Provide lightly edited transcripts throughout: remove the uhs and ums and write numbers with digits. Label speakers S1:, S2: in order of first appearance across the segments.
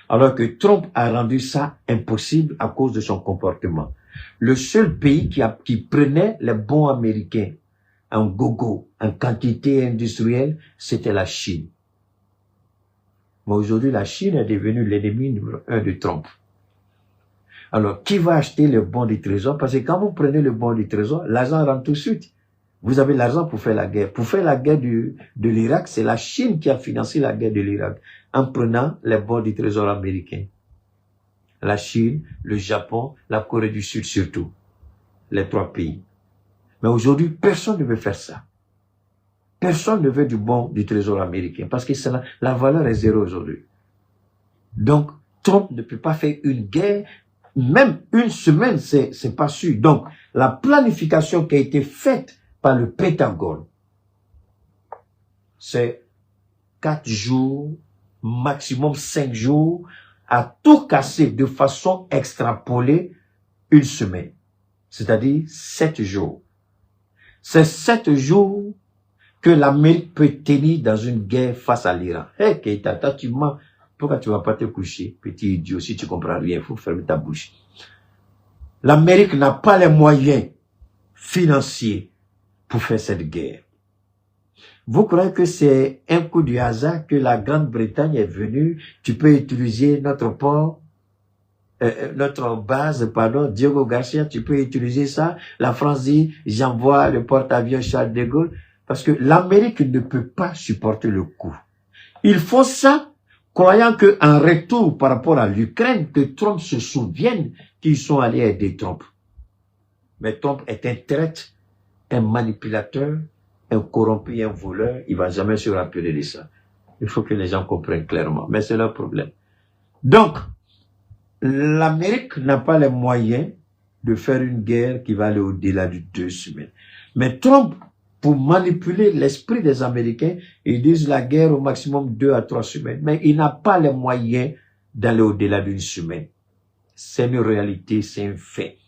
S1: Alors que Trump a rendu ça impossible à cause de son comportement. Le seul pays qui prenait les bons américains en gogo, en quantité industrielle, c'était la Chine. Mais aujourd'hui, la Chine est devenue l'ennemi numéro 1 de Trump. Alors, qui va acheter le bon du trésor? Parce que quand vous prenez le bon du trésor, l'argent rentre tout de suite. Vous avez l'argent pour faire la guerre. Pour faire la guerre de l'Irak, c'est la Chine qui a financé la guerre de l'Irak en prenant les bons du trésor américain. La Chine, le Japon, la Corée du Sud surtout. Les 3 pays. Mais aujourd'hui, personne ne veut faire ça. Personne ne veut du bon du trésor américain parce que la valeur est zéro aujourd'hui. Donc, Trump ne peut pas faire une guerre, même une semaine, c'est pas sûr. Donc, la planification qui a été faite par le Pentagone, c'est 4 jours, maximum 5 jours, à tout casser de façon extrapolée une semaine. C'est-à-dire 7 jours. C'est 7 jours que l'Amérique peut tenir dans une guerre face à l'Iran. Hé, Keïta, tu mens. Pourquoi tu vas pas te coucher, petit idiot, si tu comprends rien, il faut fermer ta bouche. L'Amérique n'a pas les moyens financiers pour faire cette guerre. Vous croyez que c'est un coup du hasard que la Grande-Bretagne est venue, tu peux utiliser notre port, notre base, Diego Garcia, tu peux utiliser ça. La France dit, j'envoie le porte-avions Charles de Gaulle. Parce que l'Amérique ne peut pas supporter le coup. Il faut ça, croyant qu'en retour par rapport à l'Ukraine, que Trump se souvienne qu'ils sont allés aider Trump. Mais Trump est un traître, un manipulateur, un corrompu, un voleur. Il va jamais se rappeler de ça. Il faut que les gens comprennent clairement. Mais c'est leur problème. Donc, l'Amérique n'a pas les moyens de faire une guerre qui va aller au-delà de 2 semaines. Mais Trump, pour manipuler l'esprit des Américains, ils disent la guerre au maximum 2 à 3 semaines. Mais il n'a pas les moyens d'aller au-delà d'une semaine. C'est une réalité, c'est un fait.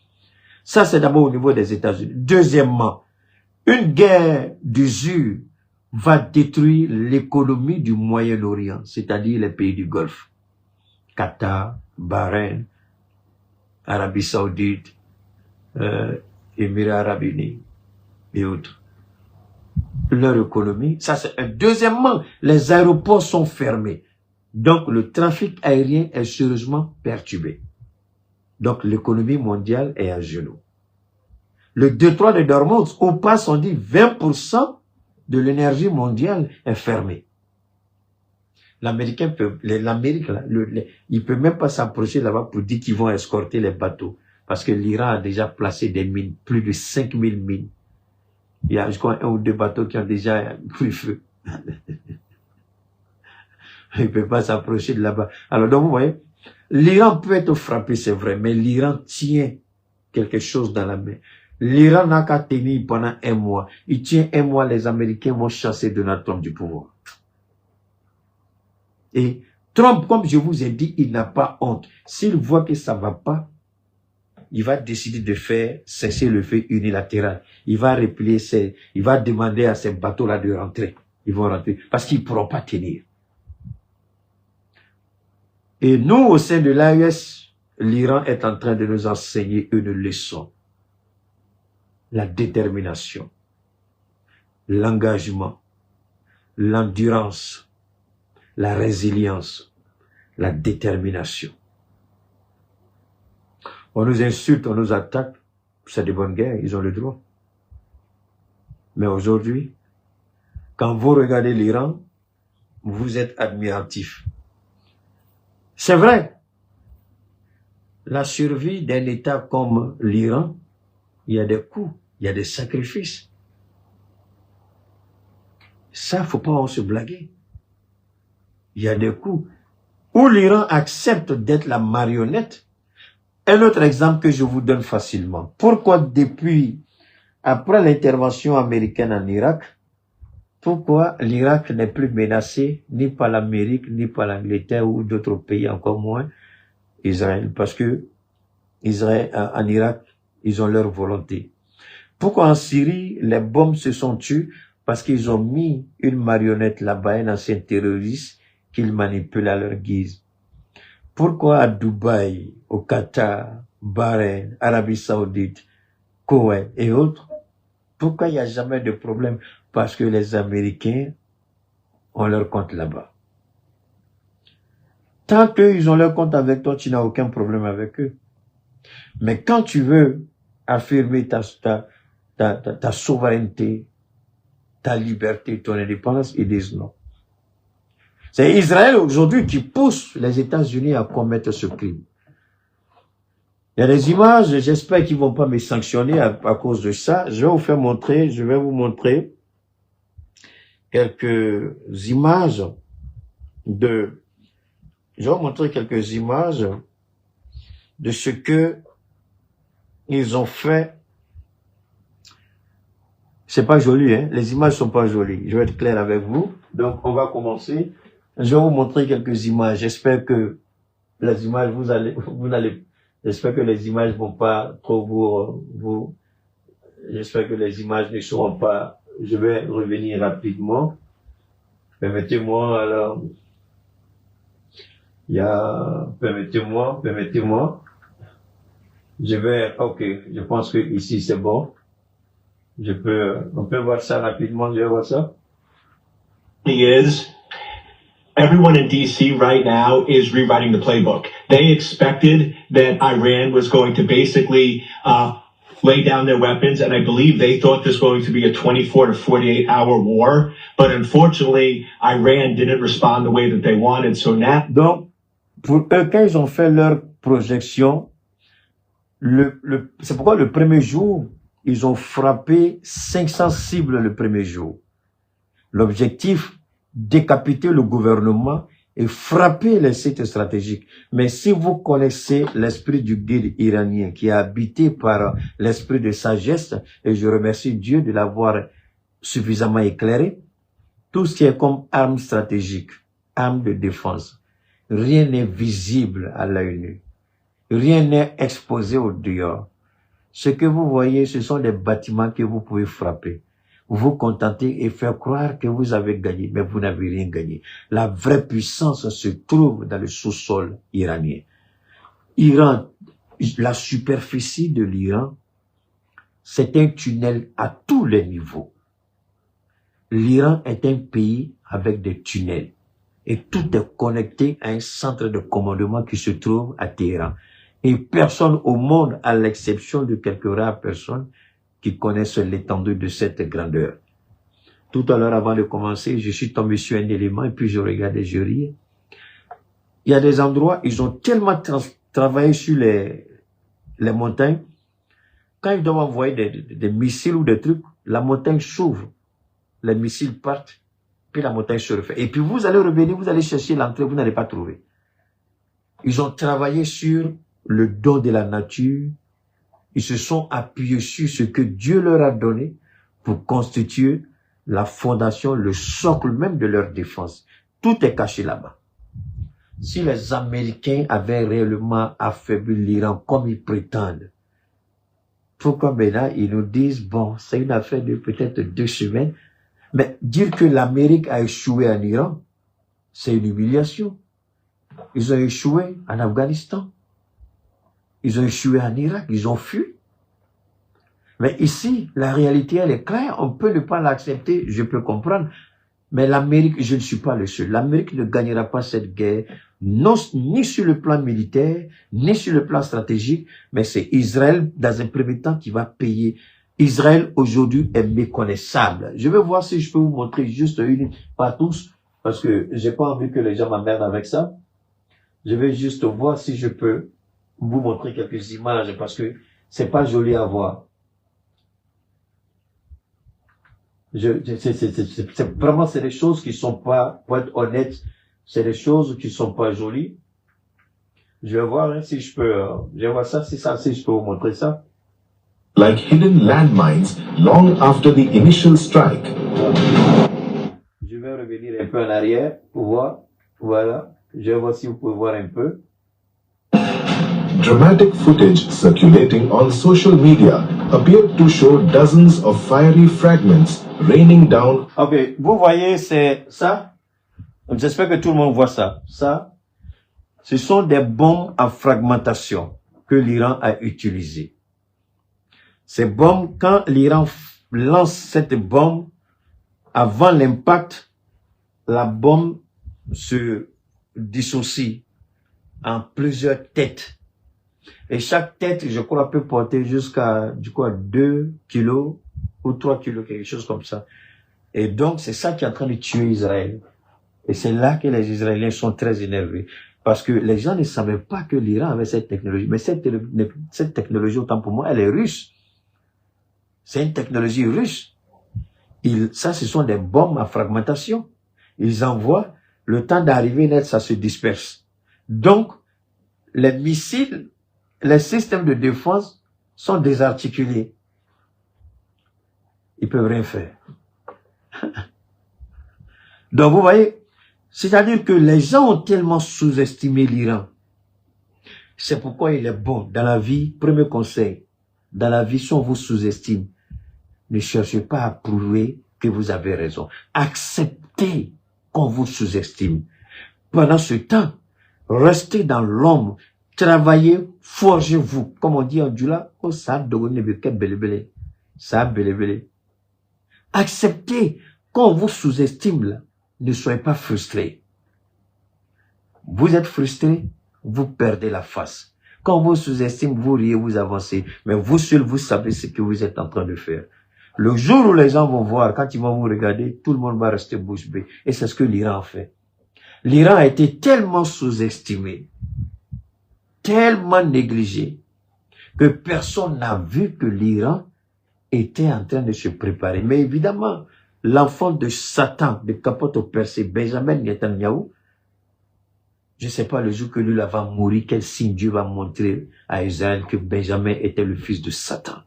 S1: Ça, c'est d'abord au niveau des États-Unis. Deuxièmement, une guerre d'usure va détruire l'économie du Moyen-Orient, c'est-à-dire les pays du Golfe. Qatar, Bahreïn, Arabie Saoudite, Émirats Arabes Unis et autres. Leur économie, ça c'est un. Deuxièmement, les aéroports sont fermés. Donc, le trafic aérien est sérieusement perturbé. Donc, l'économie mondiale est à genoux. Le détroit de Dormuz, au pas, on dit 20% de l'énergie mondiale est fermée. L'Américain peut, l'Amérique, il peut même pas s'approcher là-bas pour dire qu'ils vont escorter les bateaux. Parce que l'Iran a déjà placé des mines, plus de 5000 mines. Il y a, je crois, 1 ou 2 bateaux qui ont déjà pris feu. Il ne peut pas s'approcher de là-bas. Alors, donc, vous voyez, l'Iran peut être frappé, c'est vrai, mais l'Iran tient quelque chose dans la main. L'Iran n'a qu'à tenir pendant 1 mois. Il tient 1 mois, les Américains vont chasser Donald Trump du pouvoir. Et Trump, comme je vous ai dit, il n'a pas honte. S'il voit que ça ne va pas, il va décider de faire cesser le feu unilatéral. Il va replier il va demander à ces bateaux-là de rentrer. Ils vont rentrer parce qu'ils ne pourront pas tenir. Et nous, au sein de l'AES, l'Iran est en train de nous enseigner une leçon. La détermination, l'engagement, l'endurance, la résilience, la détermination. On nous insulte, on nous attaque, c'est de bonnes guerres, ils ont le droit. Mais aujourd'hui, quand vous regardez l'Iran, vous êtes admiratif. C'est vrai, la survie d'un État comme l'Iran, il y a des coûts, il y a des sacrifices. Ça, faut pas en se blaguer. Il y a des coûts. Où l'Iran accepte d'être la marionnette. Un autre exemple que je vous donne facilement. Pourquoi après l'intervention américaine en Irak, pourquoi l'Irak n'est plus menacé ni par l'Amérique, ni par l'Angleterre ou d'autres pays, encore moins Israël? Parce que Israël, en Irak, ils ont leur volonté. Pourquoi en Syrie, les bombes se sont tuées? Parce qu'ils ont mis une marionnette là-bas, un ancien terroriste, qu'ils manipulent à leur guise. Pourquoi à Dubaï, au Qatar, Bahreïn, Arabie Saoudite, Koweït et autres, pourquoi il n'y a jamais de problème? Parce que les Américains ont leur compte là-bas. Tant qu'ils ont leur compte avec toi, tu n'as aucun problème avec eux. Mais quand tu veux affirmer ta souveraineté, ta liberté, ton indépendance, ils disent non. C'est Israël aujourd'hui qui pousse les États-Unis à commettre ce crime. Il y a des images, j'espère qu'ils vont pas me sanctionner à cause de ça. Je vais vous montrer quelques images de ce que ils ont fait. C'est pas joli, hein. Les images sont pas jolies. Je vais être clair avec vous. Donc, on va commencer. Je vais vous montrer quelques images. J'espère que les images, j'espère que les images vont pas trop j'espère que les images ne seront pas, je vais revenir rapidement. Permettez-moi, alors, permettez-moi. Ok, je pense que ici c'est bon. On peut voir ça rapidement, je vais voir ça.
S2: Everyone in DC right now is rewriting the playbook. They expected that Iran was going to basically lay down their weapons, and I believe they thought this was going to be a 24 to 48-hour war. But unfortunately, Iran didn't respond the way that they wanted. So now,
S1: donc, pour eux, quand ils ont fait leur projection, c'est pourquoi le premier jour, ils ont frappé 500 cibles le premier jour. L'objectif, décapiter le gouvernement et frapper les sites stratégiques. Mais si vous connaissez l'esprit du guide iranien qui est habité par l'esprit de sagesse, et je remercie Dieu de l'avoir suffisamment éclairé, tout ce qui est comme arme stratégique, arme de défense, rien n'est visible à l'œil nu. Rien n'est exposé au dehors. Ce que vous voyez, ce sont des bâtiments que vous pouvez frapper. Vous contenter et faire croire que vous avez gagné, mais vous n'avez rien gagné. La vraie puissance se trouve dans le sous-sol iranien. La superficie de l'Iran, c'est un tunnel à tous les niveaux. L'Iran est un pays avec des tunnels. Et tout est connecté à un centre de commandement qui se trouve à Téhéran. Et personne au monde, à l'exception de quelques rares personnes, qui connaissent l'étendue de cette grandeur. Tout à l'heure, avant de commencer, je suis tombé sur un élément et puis je regardais, je riais. Il y a des endroits, ils ont tellement travaillé sur les montagnes, quand ils doivent envoyer des missiles ou des trucs, la montagne s'ouvre, les missiles partent, puis la montagne se refait. Et puis vous allez revenir, vous allez chercher l'entrée, vous n'allez pas trouver. Ils ont travaillé sur le don de la nature. Ils se sont appuyés sur ce que Dieu leur a donné pour constituer la fondation, le socle même de leur défense. Tout est caché là-bas. Si les Américains avaient réellement affaibli l'Iran comme ils prétendent, pourquoi maintenant ils nous disent, bon, c'est une affaire de peut-être 2 semaines, mais dire que l'Amérique a échoué en Iran, c'est une humiliation. Ils ont échoué en Afghanistan. Ils ont échoué en Irak, ils ont fui. Mais ici, la réalité, elle est claire. On peut ne pas l'accepter, je peux comprendre. Mais l'Amérique, je ne suis pas le seul. L'Amérique ne gagnera pas cette guerre, ni sur le plan militaire, ni sur le plan stratégique. Mais c'est Israël, dans un premier temps, qui va payer. Israël, aujourd'hui, est méconnaissable. Je vais voir si je peux vous montrer juste une, pas tous, parce que j'ai pas envie que les gens m'emmerdent avec ça. Je vais juste voir si je peux vous montrer quelques images parce que c'est pas joli à voir. C'est vraiment, c'est des choses qui sont pas, pour être honnête, c'est des choses qui sont pas jolies. Je vais voir hein, si je peux, je vais voir ça, si je peux vous montrer ça.
S2: Like hidden landmines long after the initial strike.
S1: Je vais revenir un peu en arrière pour voir. Voilà. Je vais voir si vous pouvez voir un peu.
S2: Dramatic footage circulating on social media appeared to show dozens of fiery fragments raining down.
S1: Ok, vous voyez, c'est ça. J'espère que tout le monde voit ça. Ça, ce sont des bombes à fragmentation que l'Iran a utilisées. Ces bombes, quand l'Iran lance cette bombe, avant l'impact, la bombe se dissocie en plusieurs têtes. Et chaque tête, je crois, peut porter jusqu'à 2 kilos ou 3 kilos, quelque chose comme ça. Et donc, c'est ça qui est en train de tuer Israël. Et c'est là que les Israéliens sont très énervés. Parce que les gens ne savaient pas que l'Iran avait cette technologie. Mais cette technologie, autant pour moi, elle est russe. C'est une technologie russe. Ça, ce sont des bombes à fragmentation. Ils envoient, le temps d'arriver net, ça se disperse. Donc, les missiles, les systèmes de défense sont désarticulés. Ils peuvent rien faire. Donc, vous voyez, c'est-à-dire que les gens ont tellement sous-estimé l'Iran. C'est pourquoi il est bon, dans la vie, premier conseil, dans la vie, si on vous sous-estime, ne cherchez pas à prouver que vous avez raison. Acceptez qu'on vous sous-estime. Pendant ce temps, restez dans l'ombre, travaillez, forgez-vous. Comme on dit en Djoula, oh, ça donne belé. Ça belé. Acceptez qu'on vous sous-estime là. Ne soyez pas frustrés. Vous êtes frustrés, vous perdez la face. Quand on vous sous-estime, vous riez, vous avancez. Mais vous seul, vous savez ce que vous êtes en train de faire. Le jour où les gens vont voir, quand ils vont vous regarder, tout le monde va rester bouche bée. Et c'est ce que l'Iran fait. L'Iran a été tellement sous-estimé, tellement négligé, que personne n'a vu que l'Iran était en train de se préparer. Mais évidemment, l'enfant de Satan, de capote au percé, Benjamin Netanyahu, je ne sais pas le jour que lui va mourir, quel signe Dieu va montrer à Israël que Benjamin était le fils de Satan.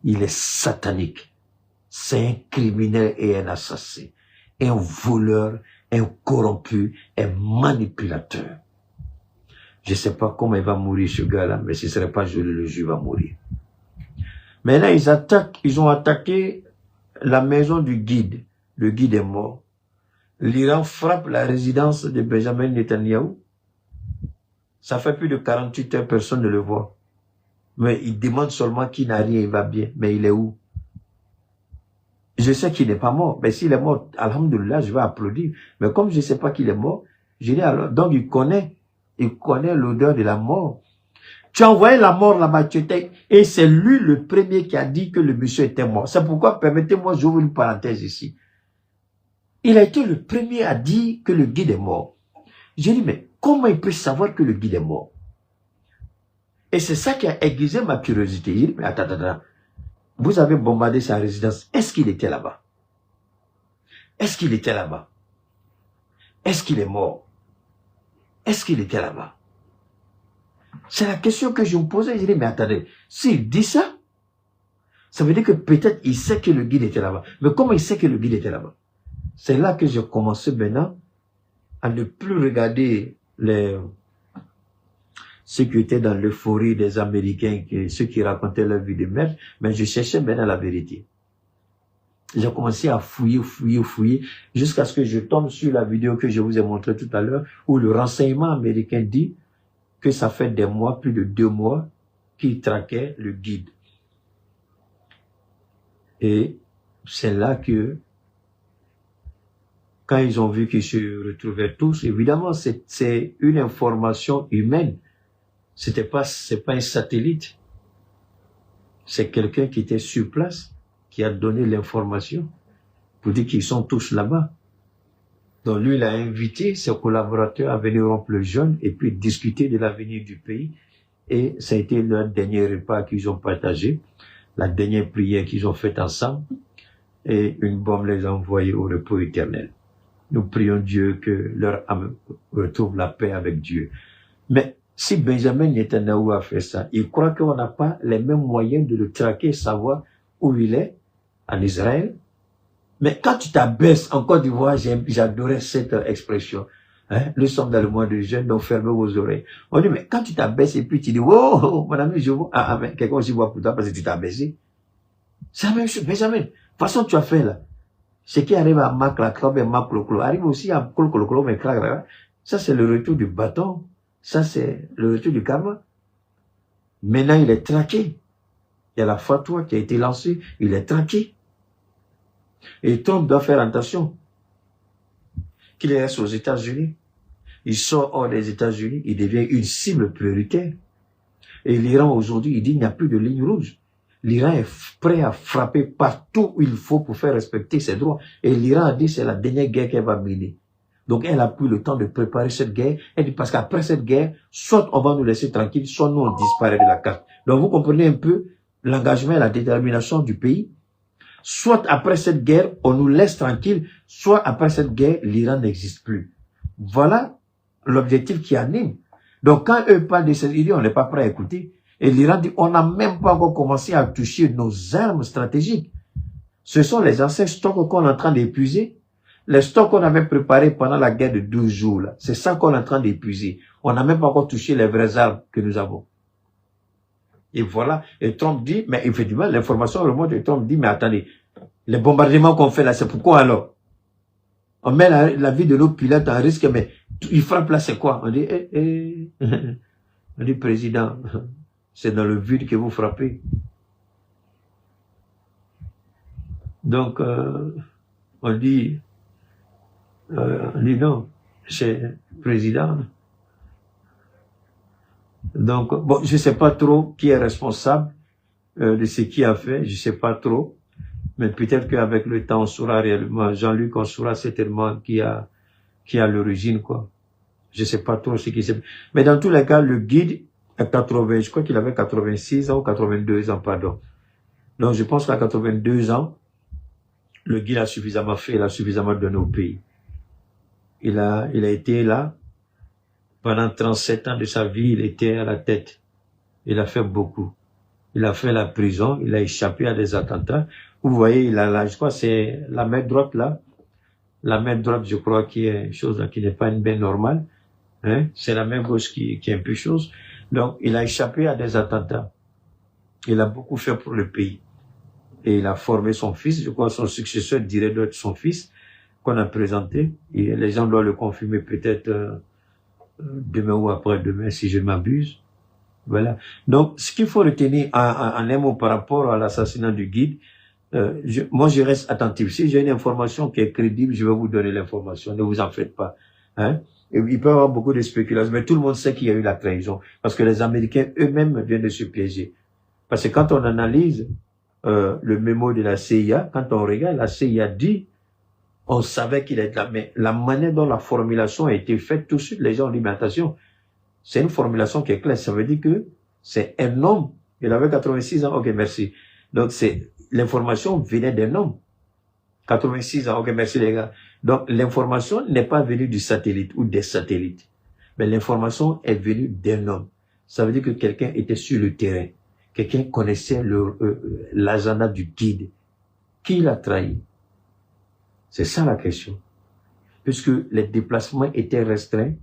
S1: Il est satanique. C'est un criminel et un assassin, un voleur, un corrompu, un manipulateur. Je ne sais pas comment il va mourir ce gars-là, mais ce ne serait pas joli, le juif va mourir. Maintenant, ils ont attaqué la maison du guide. Le guide est mort. L'Iran frappe la résidence de Benjamin Netanyahu. Ça fait plus de 48 heures, personne ne le voit. Mais il demande seulement qu'il n'a rien, il va bien. Mais il est où? Je sais qu'il n'est pas mort. Mais s'il est mort, alhamdoulilah, je vais applaudir. Mais comme je ne sais pas qu'il est mort, je dis alors, donc il connaît l'odeur de la mort. Tu as envoyé la mort là-bas, et c'est lui le premier qui a dit que le monsieur était mort. C'est pourquoi, permettez-moi, j'ouvre une parenthèse ici. Il a été le premier à dire que le guide est mort. J'ai dit, mais comment il peut savoir que le guide est mort? Et c'est ça qui a aiguisé ma curiosité. J'ai dit, mais attends. Vous avez bombardé sa résidence. Est-ce qu'il était là-bas? Est-ce qu'il était là-bas? Est-ce qu'il est mort? Est-ce qu'il était là-bas? C'est la question que je me posais. J'ai dit, mais attendez, s'il dit ça, ça veut dire que peut-être il sait que le guide était là-bas. Mais comment il sait que le guide était là-bas? C'est là que j'ai commencé maintenant à ne plus regarder ceux qui étaient dans l'euphorie des Américains, ceux qui racontaient leur vie de merde, mais je cherchais maintenant la vérité. J'ai commencé à fouiller, jusqu'à ce que je tombe sur la vidéo que je vous ai montrée tout à l'heure, où le renseignement américain dit que ça fait des mois, plus de 2 mois, qu'il traquait le guide. Et c'est là que, quand ils ont vu qu'ils se retrouvaient tous, évidemment, c'est une information humaine. C'est pas un satellite. C'est quelqu'un qui était sur place, qui a donné l'information pour dire qu'ils sont tous là-bas. Donc lui, il a invité ses collaborateurs à venir rompre le jeûne et puis discuter de l'avenir du pays. Et ça a été leur dernier repas qu'ils ont partagé, la dernière prière qu'ils ont faite ensemble. Et une bombe les a envoyés au repos éternel. Nous prions Dieu que leur âme retrouve la paix avec Dieu. Mais si Benjamin Netanyahu a fait ça, il croit qu'on n'a pas les mêmes moyens de le traquer, savoir où il est, en Israël. Mais quand tu t'abaisses, en Côte d'Ivoire, j'adorais cette expression. Hein? Nous sommes dans le mois de jeûne, donc fermez vos oreilles. On dit, mais quand tu t'abaisses et puis tu dis, oh, mon ami, je vois, mais quelqu'un aussi voit pour toi parce que tu t'as abaissé. C'est la même chose, Benjamin. De toute façon, tu as fait là. Ce qui arrive à Mac, la Clobe et Mac, Clo, arrive aussi à Clo, mais Ça, c'est le retour du bâton. Ça, c'est le retour du karma. Maintenant, il est traqué. Il y a la fatwa qui a été lancée. Il est traqué. Et Trump doit faire attention. Qu'il reste aux États-Unis. Il sort hors des États-Unis. Il devient une cible prioritaire. Et l'Iran, aujourd'hui, il dit qu'il n'y a plus de ligne rouge. L'Iran est prêt à frapper partout où il faut pour faire respecter ses droits. Et l'Iran a dit que c'est la dernière guerre qu'elle va mener. Donc, elle a pris le temps de préparer cette guerre. Elle dit parce qu'après cette guerre, soit on va nous laisser tranquilles, soit nous on disparaît de la carte. Donc, vous comprenez un peu l'engagement et la détermination du pays. Soit après cette guerre, on nous laisse tranquilles, soit après cette guerre, l'Iran n'existe plus. Voilà l'objectif qui anime. Donc, quand eux parlent de cette idée, on n'est pas prêt à écouter. Et l'Iran dit, on n'a même pas encore commencé à toucher nos armes stratégiques. Ce sont les anciens stocks qu'on est en train d'épuiser. Les stocks qu'on avait préparés pendant la guerre de 12 jours, là, c'est ça qu'on est en train d'épuiser. On n'a même pas encore touché les vraies armes que nous avons. Et voilà. Et Trump dit, mais effectivement, l'information remonte et Trump dit, mais attendez, les bombardements qu'on fait là, c'est pourquoi alors? On met la vie de nos pilotes en risque, mais ils frappent là, c'est quoi? On dit, on dit, président, c'est dans le vide que vous frappez. Donc, on dit non, c'est président. Donc, bon, je sais pas trop qui est responsable de ce qu'il a fait, je sais pas trop, mais peut-être qu'avec le temps, on saura réellement, Jean-Luc, on saura certainement qui a l'origine, quoi. Je sais pas trop ce qui s'est... Mais dans tous les cas, le guide à 80, je crois qu'il avait 86 ans ou 82 ans, pardon. Donc, je pense qu'à 82 ans, le guide a suffisamment fait, il a suffisamment donné au pays. Il a été là, pendant 37 ans de sa vie, il était à la tête. Il a fait beaucoup. Il a fait la prison, il a échappé à des attentats. Vous voyez, il a là, je crois, c'est la main droite là. La main droite, je crois, qui est une chose qui n'est pas une main normale. Hein? C'est la main gauche qui est un peu chose. Donc, il a échappé à des attentats. Il a beaucoup fait pour le pays. Et il a formé son fils, je crois, son successeur dirait d'être son fils, qu'on a présenté. Et les gens doivent le confirmer peut-être demain ou après-demain, si je m'abuse. Voilà. Donc, ce qu'il faut retenir en un mot par rapport à l'assassinat du guide, moi, je reste attentif. Si j'ai une information qui est crédible, je vais vous donner l'information. Ne vous en faites pas. Hein? Et il peut y avoir beaucoup de spéculations, mais tout le monde sait qu'il y a eu la trahison. Parce que les Américains eux-mêmes viennent de se piéger. Parce que quand on analyse le mémo de la CIA, quand on regarde, la CIA dit, on savait qu'il est là, mais la manière dont la formulation a été faite, tout de suite, les gens ont dit, mais attention, c'est une formulation qui est claire. Ça veut dire que c'est un homme. Il avait 86 ans. Ok, merci. Donc, l'information venait d'un homme. 86 ans. Ok, merci les gars. Donc, l'information n'est pas venue du satellite ou des satellites. Mais l'information est venue d'un homme. Ça veut dire que quelqu'un était sur le terrain. Quelqu'un connaissait l'agenda du guide. Qui l'a trahi? C'est ça la question. Puisque les déplacements étaient restreints,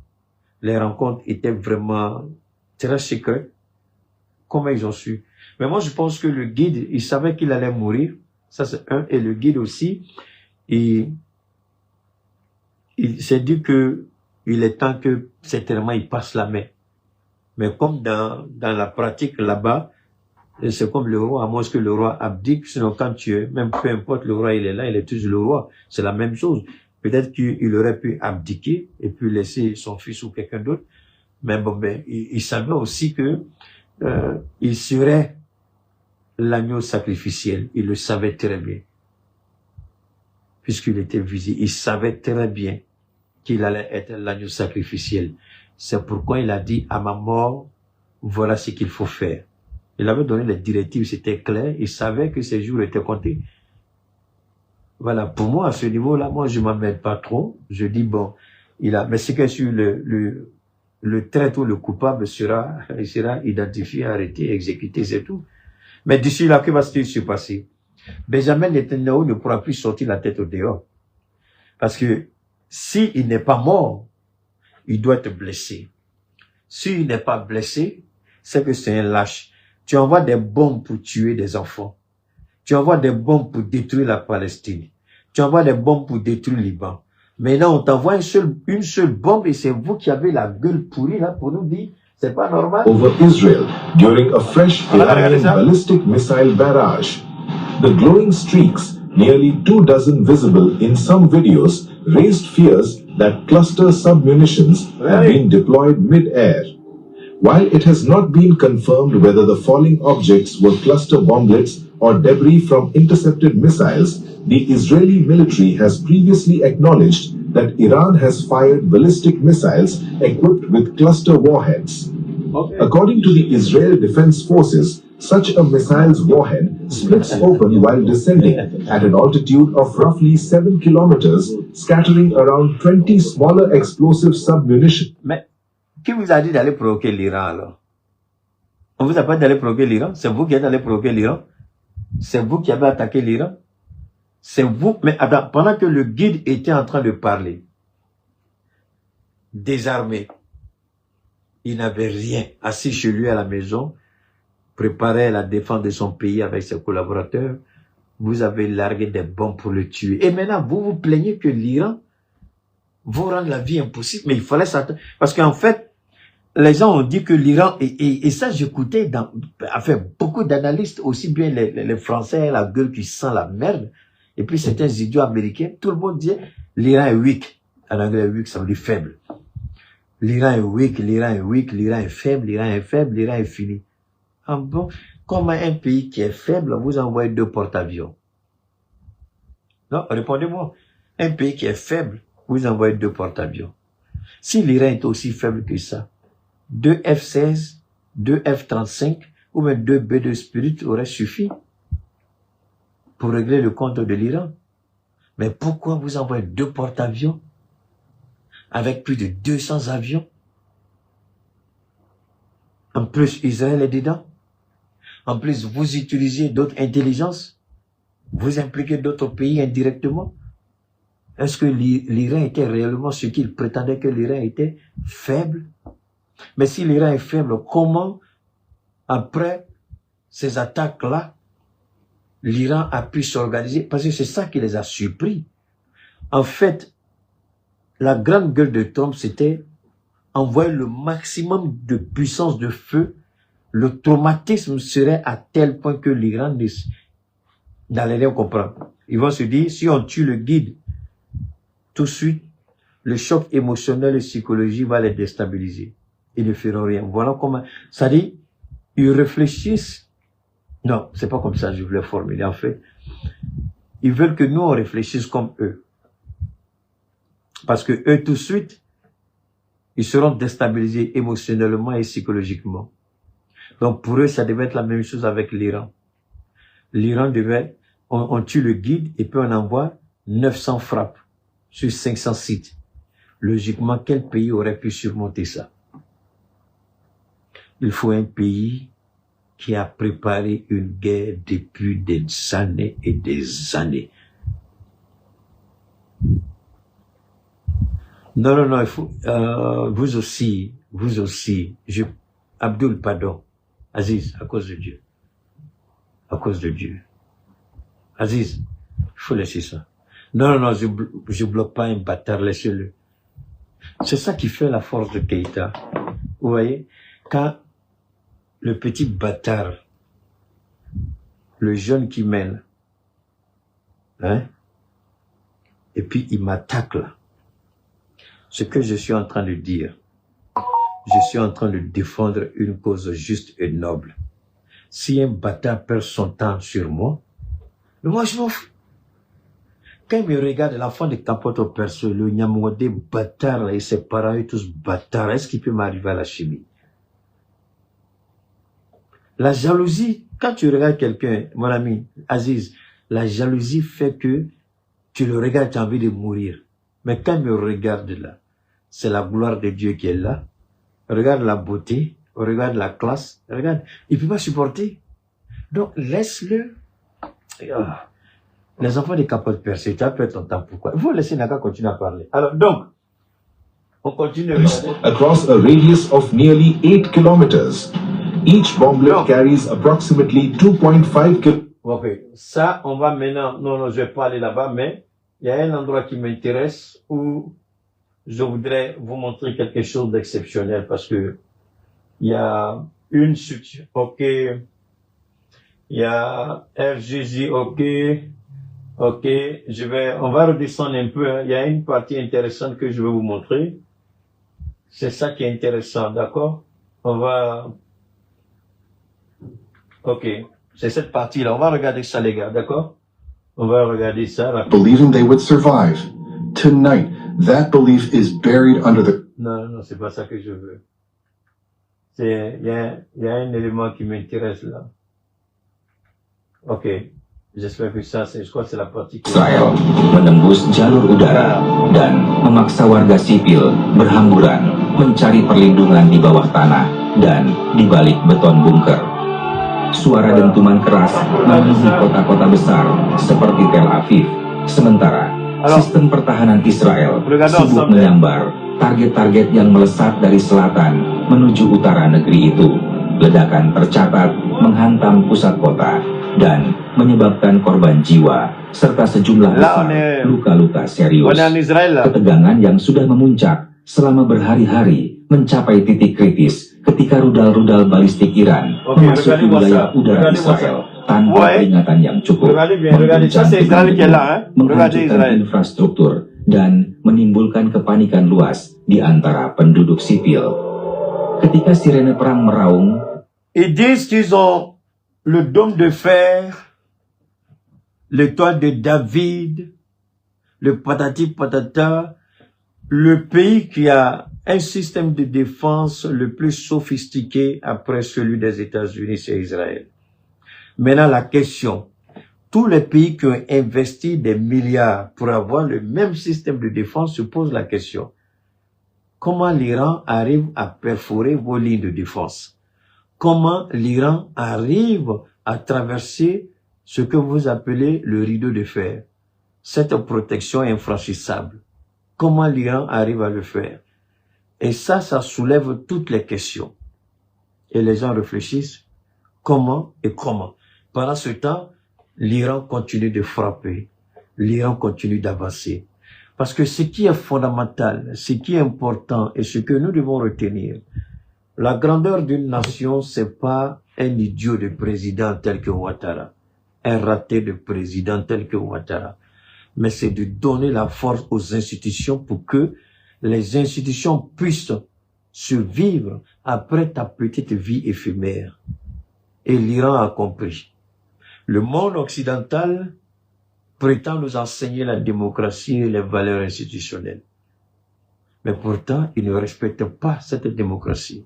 S1: les rencontres étaient vraiment très secrètes. Comment ils ont su? Mais moi, je pense que le guide, il savait qu'il allait mourir. Ça, c'est un. Et le guide aussi, il s'est dit que il est temps que, certainement, il passe la main. Mais comme dans la pratique là-bas, c'est comme le roi, à moins que le roi abdique, sinon quand tu es, même peu importe, le roi il est là, il est toujours le roi. C'est la même chose. Peut-être qu'il aurait pu abdiquer et puis laisser son fils ou quelqu'un d'autre. Mais bon, il savait aussi que il serait l'agneau sacrificiel. Il le savait très bien. Puisqu'il était visé, il savait très bien qu'il allait être l'agneau sacrificiel. C'est pourquoi il a dit, à ma mort, voilà ce qu'il faut faire. Il avait donné les directives, c'était clair. Il savait que ces jours étaient comptés. Voilà, pour moi, à ce niveau-là, moi, je m'emmène pas trop. Je dis, bon, mais c'est que sur le traître ou le coupable il sera identifié, arrêté, exécuté, c'est tout. Mais d'ici là, que va-t-il se passer? Benjamin Netanyahu ne pourra plus sortir la tête au dehors. Parce que, s'il n'est pas mort, il doit être blessé. S'il n'est pas blessé, c'est que c'est un lâche. Tu envoies des bombes pour tuer des enfants. Tu envoies des bombes pour détruire la Palestine. Tu envoies des bombes pour détruire le Liban. Maintenant, on t'envoie une seule bombe et c'est vous qui avez la gueule pourrie là pour nous dire, c'est pas normal.
S3: Over Israel during a fresh Iranian ballistic missile barrage. The glowing streaks, nearly 24 visible in some videos, raised fears that cluster submunitions have been deployed mid-air. While it has not been confirmed whether the falling objects were cluster bomblets or debris from intercepted missiles, the Israeli military has previously acknowledged that Iran has fired ballistic missiles equipped with cluster warheads. According to the Israel Defense Forces, such a missile's warhead splits open while descending at an altitude of roughly 7 kilometers, scattering around 20 smaller explosive submunitions.
S1: Mais qui vous a dit d'aller provoquer l'Iran alors? On vous a pas dit d'aller provoquer l'Iran? C'est vous qui êtes allé provoquer l'Iran? C'est vous qui avez attaqué l'Iran? C'est vous, mais attends, pendant que le guide était en train de parler, désarmé, il n'avait rien, assis chez lui à la maison, préparait la défense de son pays avec ses collaborateurs, vous avez largué des bombes pour le tuer. Et maintenant, vous vous plaignez que l'Iran vous rende la vie impossible, mais il fallait s'attendre. Parce qu'en fait, les gens ont dit que l'Iran, et ça j'écoutais enfin, beaucoup d'analystes, aussi bien les Français, la gueule qui sent la merde, et puis certains idiots américains, tout le monde disait, l'Iran est weak. En anglais, weak, ça veut dire faible. L'Iran est weak, l'Iran est weak, l'Iran est faible, l'Iran est faible, l'Iran est fini. Ah bon, comment un pays qui est faible vous envoie 2 porte-avions? Non, répondez-moi. Un pays qui est faible vous envoie 2 porte-avions. Si l'Iran est aussi faible que ça, 2 F-16, 2 F-35 ou même 2 B-2 Spirit auraient suffi pour régler le compte de l'Iran. Mais pourquoi vous envoyez 2 porte-avions avec plus de 200 avions? En plus, Israël est dedans. En plus, vous utilisez d'autres intelligences. Vous impliquez d'autres pays indirectement. Est-ce que l'Iran était réellement ce qu'il prétendait que l'Iran était faible? Mais si l'Iran est faible, comment, après ces attaques-là, l'Iran a pu s'organiser? Parce que c'est ça qui les a surpris. En fait, la grande gueule de Trump, c'était envoyer le maximum de puissance de feu. Le traumatisme serait à tel point que l'Iran n'allait rien comprendre. Ils vont se dire, si on tue le guide, tout de suite, le choc émotionnel et psychologique va les déstabiliser. Ils ne feront rien. Voilà comment, ça dit, ils réfléchissent. Non, c'est pas comme ça que je voulais formuler. En fait, ils veulent que nous, on réfléchisse comme eux. Parce que eux, tout de suite, ils seront déstabilisés émotionnellement et psychologiquement. Donc, pour eux, ça devait être la même chose avec l'Iran. L'Iran devait, on tue le guide et puis on envoie 900 frappes sur 500 sites. Logiquement, quel pays aurait pu surmonter ça? Il faut un pays qui a préparé une guerre depuis des années et des années. Non, il faut, vous aussi, Abdul, pardon, Aziz, à cause de Dieu. Aziz, il faut laisser ça. Non, je bloque pas un bâtard, laissez-le. C'est ça qui fait la force de Keïta. Vous voyez, quand le petit bâtard, le jeune qui mène, hein, et puis il m'attaque là. Ce que je suis en train de dire, je suis en train de défendre une cause juste et noble. Si un bâtard perd son temps sur moi, moi je m'en fous. Quand il me regarde, l'enfant de Capote au perso, le Nyamwade bâtard, et ses parents, tous bâtards, est-ce qu'il peut m'arriver à la chimie? La jalousie, quand tu regardes quelqu'un, mon ami Aziz, la jalousie fait que tu le regardes, tu as envie de mourir. Mais quand il me regarde là, c'est la gloire de Dieu qui est là. Regarde la beauté, regarde la classe, regarde, il ne peut pas supporter. Donc, laisse-le. Les enfants des capotes percées, tu as perdu ton temps, pourquoi? Il faut laisser Naka continuer à parler. Alors, donc, on continue.
S3: Across a radius of nearly 8 kilometers. Each bomblet carries approximately 2.5 kg.
S1: Ok, ça, on va maintenant, non, je vais pas aller là-bas, mais il y a un endroit qui m'intéresse où je voudrais vous montrer quelque chose d'exceptionnel parce que il y a une suite, ok, il y a FGJ, ok, on va redescendre un peu, hein. Il y a une partie intéressante que je vais vous montrer. C'est ça qui est intéressant, d'accord? Ok, c'est cette partie-là. On va regarder ça, les gars, d'accord? On va regarder ça rapidement.
S4: Believing they would survive. Tonight, that belief is buried under the
S1: Non, c'est pas ça que je veux. Il y a un élément qui m'intéresse là. Ok, j'espère que ça, je crois que c'est la partie qui...
S5: Israel menembus jalur udara dan memaksa warga sipil berhamburan mencari perlindungan di bawah tanah dan di balik beton bunker. Suara dentuman keras memenuhi kota-kota besar seperti Tel Aviv. Sementara sistem pertahanan Israel sibuk menyambar target-target yang melesat dari selatan menuju utara negeri itu. Ledakan tercatat menghantam pusat kota dan menyebabkan korban jiwa serta sejumlah besar luka-luka serius. Ketegangan yang sudah memuncak selama berhari-hari mencapai titik kritis ketika rudal-rudal balistik Iran memasuki wilayah udara Israel tanpa peringatan yang cukup, menghancurkan infrastruktur dan menimbulkan kepanikan luas di antara penduduk sipil. Ketika sirene perang meraung,
S1: ils disent qu'ils ont le dôme de fer, l'étoile de David, le patati patata, le pays qui a un système de défense le plus sophistiqué après celui des États-Unis, c'est Israël. Maintenant, la question, tous les pays qui ont investi des milliards pour avoir le même système de défense se posent la question. Comment l'Iran arrive à perforer vos lignes de défense? Comment l'Iran arrive à traverser ce que vous appelez le rideau de fer, cette protection infranchissable? Comment l'Iran arrive à le faire? Et ça soulève toutes les questions. Et les gens réfléchissent comment et comment. Pendant ce temps, l'Iran continue de frapper, l'Iran continue d'avancer. Parce que ce qui est fondamental, ce qui est important et ce que nous devons retenir, la grandeur d'une nation, c'est pas un idiot de président tel que Ouattara, un raté de président tel que Ouattara, mais c'est de donner la force aux institutions pour que les institutions puissent survivre après ta petite vie éphémère. Et l'Iran a compris. Le monde occidental prétend nous enseigner la démocratie et les valeurs institutionnelles. Mais pourtant, ils ne respectent pas cette démocratie.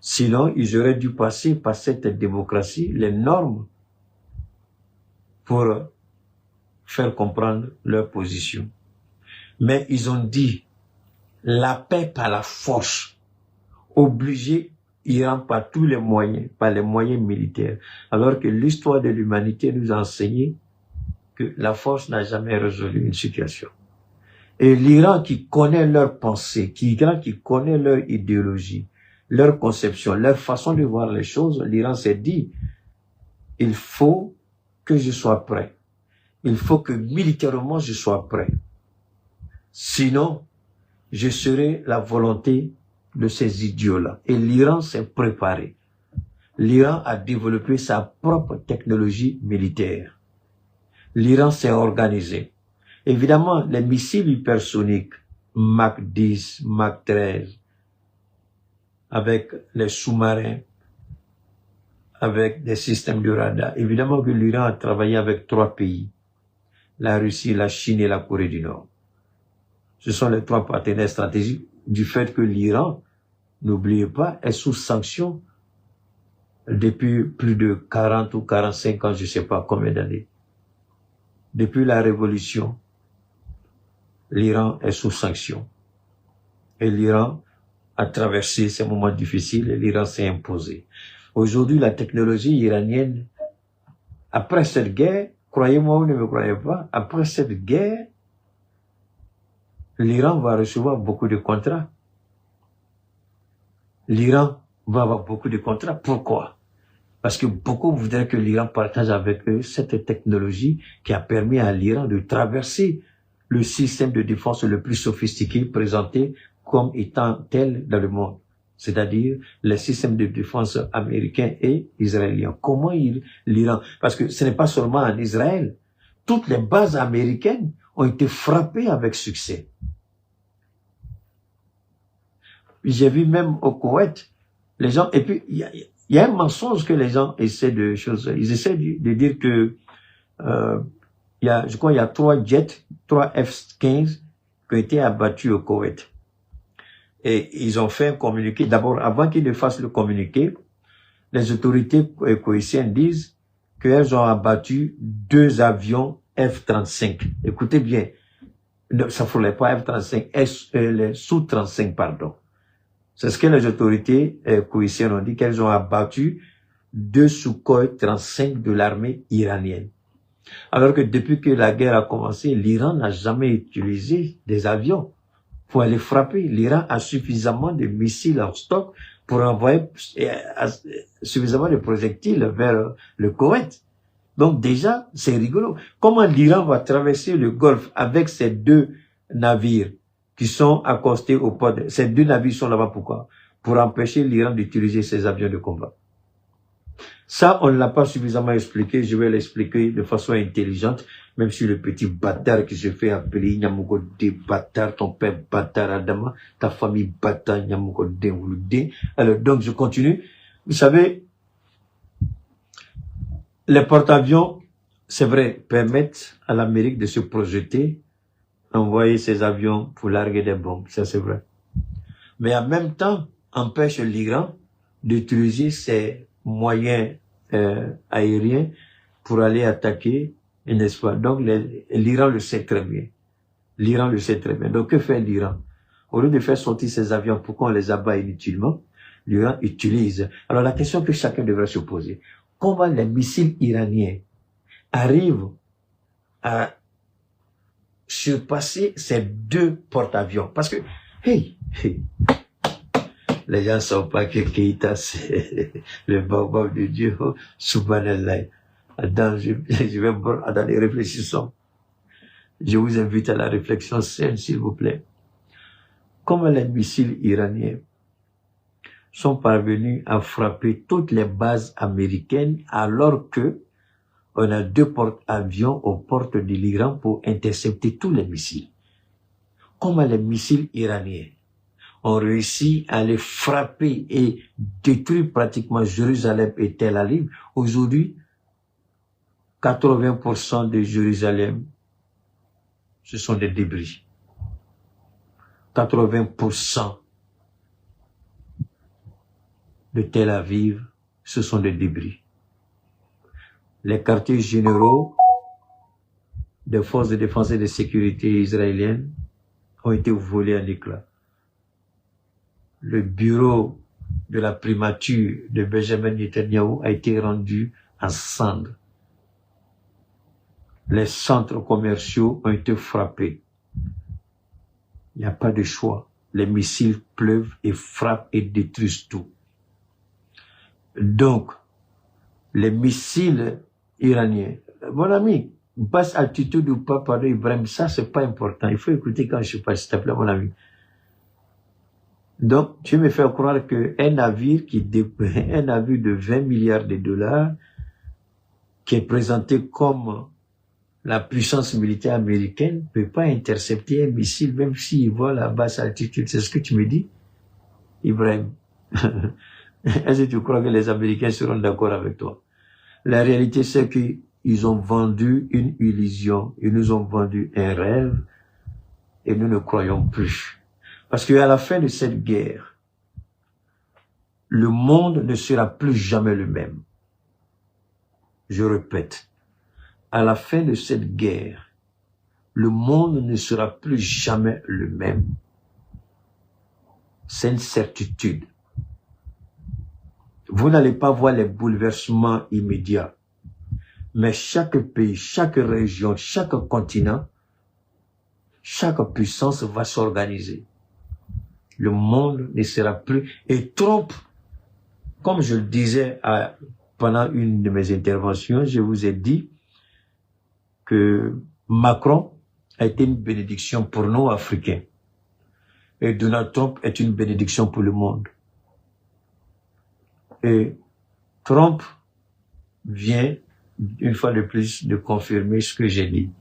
S1: Sinon, ils auraient dû passer par cette démocratie les normes pour faire comprendre leur position. Mais ils ont dit la paix par la force, obliger l'Iran par tous les moyens, par les moyens militaires, alors que l'histoire de l'humanité nous a enseigné que la force n'a jamais résolu une situation. Et l'Iran qui connaît leur pensée, l'Iran qui connaît leur idéologie, leur conception, leur façon de voir les choses, l'Iran s'est dit, il faut que je sois prêt. Il faut que militairement je sois prêt. Sinon, je serai la volonté de ces idiots-là. Et l'Iran s'est préparé. L'Iran a développé sa propre technologie militaire. L'Iran s'est organisé. Évidemment, les missiles hypersoniques, Mach 10, Mach 13, avec les sous-marins, avec des systèmes de radar. Évidemment que l'Iran a travaillé avec 3 pays. La Russie, la Chine et la Corée du Nord. Ce sont les 3 partenaires stratégiques du fait que l'Iran, n'oubliez pas, est sous sanction depuis plus de 40 ou 45 ans, je ne sais pas combien d'années. Depuis la révolution, l'Iran est sous sanction. Et l'Iran a traversé ces moments difficiles et l'Iran s'est imposé. Aujourd'hui, la technologie iranienne, après cette guerre, croyez-moi ou ne me croyez pas, après cette guerre, l'Iran va recevoir beaucoup de contrats. L'Iran va avoir beaucoup de contrats. Pourquoi? Parce que beaucoup voudraient que l'Iran partage avec eux cette technologie qui a permis à l'Iran de traverser le système de défense le plus sophistiqué présenté comme étant tel dans le monde. C'est-à-dire les systèmes de défense américains et israéliens. Comment l'Iran, parce que ce n'est pas seulement en Israël, toutes les bases américaines ont été frappées avec succès. J'ai vu même au Koweït, les gens, et puis il y a un mensonge que les gens essaient de choses. Ils essaient de dire que je crois il y a 3 jets, 3 F-15 qui ont été abattus au Koweït. Et ils ont fait un communiqué. D'abord, avant qu'ils ne fassent le communiqué, les autorités koweïtiennes disent qu'elles ont abattu 2 avions F-35. Écoutez bien, ça ne fallait pas F-35, les Su-35, pardon. C'est ce que les autorités koweïtiennes ont dit, qu'elles ont abattu 2 Sukhoi 35 de l'armée iranienne. Alors que depuis que la guerre a commencé, l'Iran n'a jamais utilisé des avions pour aller frapper. L'Iran a suffisamment de missiles en stock pour envoyer suffisamment de projectiles vers le Koweït. Donc déjà, c'est rigolo. Comment l'Iran va traverser le Golfe avec ces 2 navires qui sont accostés au port? Ces 2 navires sont là-bas pourquoi? Pour empêcher l'Iran d'utiliser ses avions de combat. Ça, on ne l'a pas suffisamment expliqué. Je vais l'expliquer de façon intelligente, même si le petit bâtard qui se fait appeler Nyamugo de bâtard, ton père bâtard Adama, ta famille bâtard Nyamugo de Wulude. Alors, donc, je continue. Vous savez, les porte-avions, c'est vrai, permettent à l'Amérique de se projeter, envoyer ses avions pour larguer des bombes. Ça, c'est vrai. Mais en même temps, empêche l'Iran d'utiliser ses moyens aériens pour aller attaquer, n'est-ce pas? Donc l'Iran le sait très bien. L'Iran le sait très bien. Donc que fait l'Iran? Au lieu de faire sortir ses avions pour qu'on les abat inutilement, l'Iran utilise. Alors la question que chacun devrait se poser, comment les missiles iraniens arrivent à surpasser ces 2 porte-avions? Parce que, hey, les gens ne savent pas que Keïta, c'est le baobab de Dieu, subhanallah. Dans les réflexions. Je vous invite à la réflexion saine, s'il vous plaît. Comment les missiles iraniens sont parvenus à frapper toutes les bases américaines alors que on a 2 porte-avions aux portes de l'Iran pour intercepter tous les missiles? Comment les missiles iraniens ont réussi à les frapper et détruire pratiquement Jérusalem et Tel Aviv? Aujourd'hui, 80% de Jérusalem, ce sont des débris. 80% de Tel Aviv, ce sont des débris. Les quartiers généraux des forces de défense et de sécurité israéliennes ont été volés en éclats. Le bureau de la primature de Benjamin Netanyahu a été rendu en cendres. Les centres commerciaux ont été frappés. Il n'y a pas de choix. Les missiles pleuvent et frappent et détruisent tout. Donc, les missiles iraniens, mon ami, basse altitude ou pas, pardon, Ibrahim, ça c'est pas important. Il faut écouter quand je parle, s'il te plaît, mon ami. Donc, tu me fais croire qu'un navire un navire de 20 milliards de dollars, qui est présenté comme la puissance militaire américaine, ne peut pas intercepter un missile, même s'il voit la basse altitude. C'est ce que tu me dis, Ibrahim? Est-ce que tu crois que les Américains seront d'accord avec toi? La réalité, c'est qu'ils ont vendu une illusion, ils nous ont vendu un rêve, et nous ne croyons plus. Parce qu'à la fin de cette guerre, le monde ne sera plus jamais le même. Je répète, à la fin de cette guerre, le monde ne sera plus jamais le même. C'est une certitude. Vous n'allez pas voir les bouleversements immédiats. Mais chaque pays, chaque région, chaque continent, chaque puissance va s'organiser. Le monde ne sera plus. Et Trump, comme je le disais pendant une de mes interventions, je vous ai dit que Macron a été une bénédiction pour nous, Africains. Et Donald Trump est une bénédiction pour le monde. Et Trump vient, une fois de plus, de confirmer ce que j'ai dit.